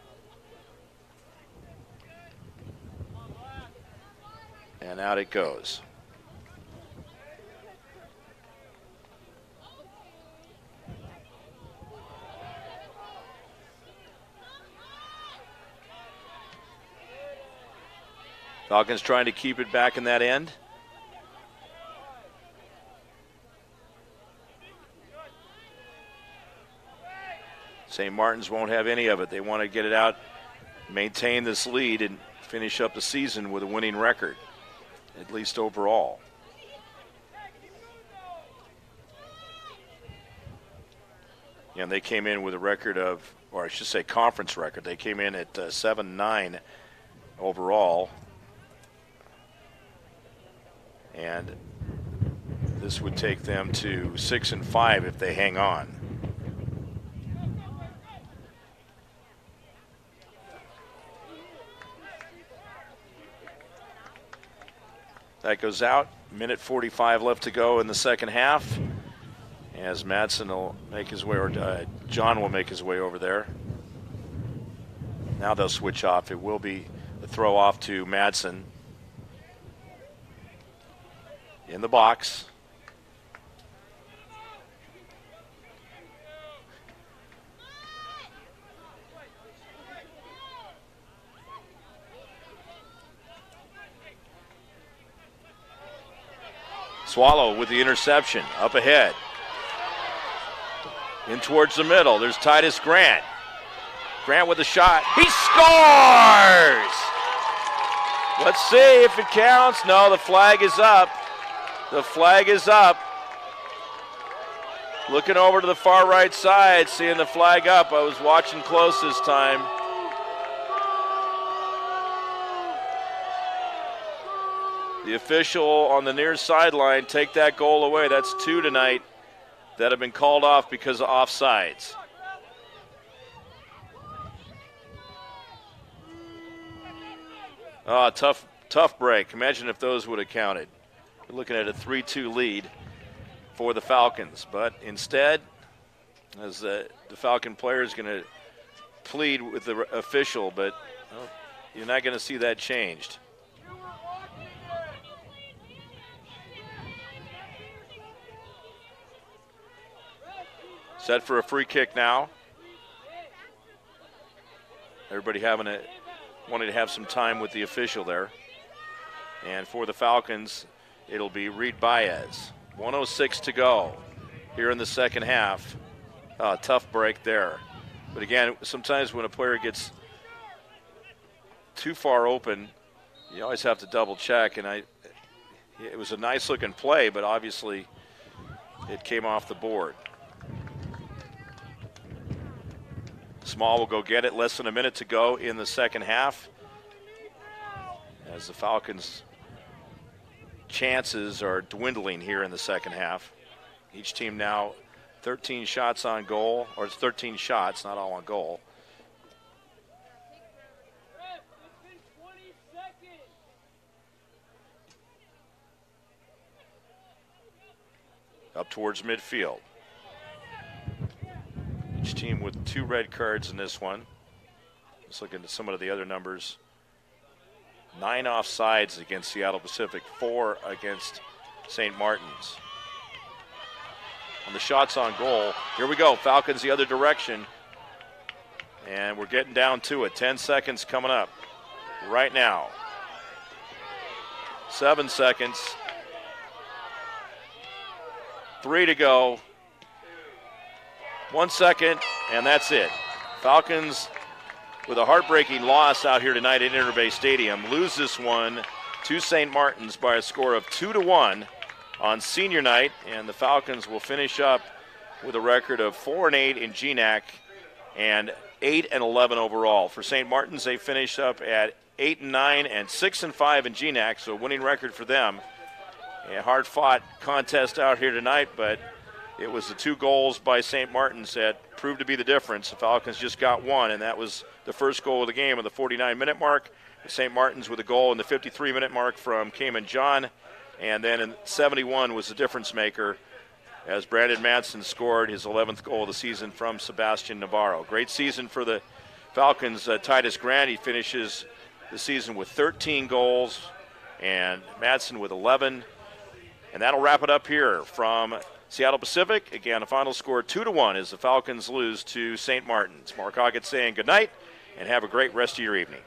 And out it goes. Falcons trying to keep it back in that end. St. Martin's won't have any of it. They want to get it out, maintain this lead, and finish up the season with a winning record, at least overall. And they came in with a record of, or I should say conference record. They came in at 7-9 overall. And this would take them to 6-5 if they hang on. That goes out. Minute 45 left to go in the second half. As Madsen will make his way, or John will make his way over there. Now they'll switch off. It will be a throw off to Madsen. In the box. Swallow with the interception. Up ahead. In towards the middle. There's Titus Grant. Grant with a shot. He scores! Let's see if it counts. No, the flag is up. The flag is up. Looking over to the far right side, seeing the flag up. I was watching close this time. The official on the near sideline, take that goal away. That's 2 tonight that have been called off because of offsides. Oh, tough break. Imagine if those would have counted. We're looking at a 3-2 lead for the Falcons. But instead, as the Falcon player is going to plead with the official, but you're not going to see that changed. Set for a free kick now. Everybody wanting to have some time with the official there. And for the Falcons, it'll be Reed Baez. 1:06 to go here in the second half. Tough break there. But again, sometimes when a player gets too far open, you always have to double check. And it was a nice looking play, but obviously it came off the board. Small will go get it. Less than a minute to go in the second half. As the Falcons' chances are dwindling here in the second half. Each team now 13 shots on goal, or it's 13 shots, not all on goal. Up towards midfield. Each team with 2 red cards in this one. Let's look into some of the other numbers. 9 offsides against Seattle Pacific, 4 against St. Martin's. On the shots on goal, here we go. Falcons the other direction. And we're getting down to it. 10 seconds coming up right now. 7 seconds. 3 to go. 1 second, and that's it. Falcons, with a heartbreaking loss out here tonight at Interbay Stadium, lose this one to St. Martin's by a score of 2-1 on senior night, and the Falcons will finish up with a record of 4-8 in GNAC and 8-11 overall. For St. Martin's, they finished up at 8-9 and 6-5 in GNAC, so a winning record for them. A hard-fought contest out here tonight, but it was the 2 goals by St. Martin's that proved to be the difference. The Falcons just got one, and that was the first goal of the game at the 49-minute mark. St. Martin's with a goal in the 53-minute mark from Cayman John, and then in 71 was the difference maker as Brandon Madsen scored his 11th goal of the season from Sebastian Navarro. Great season for the Falcons. Titus Grant, he finishes the season with 13 goals, and Madsen with 11. And that'll wrap it up here from Seattle Pacific. Again, a final score 2-1 as the Falcons lose to St. Martin's. Mark Hoggett saying good night and have a great rest of your evening.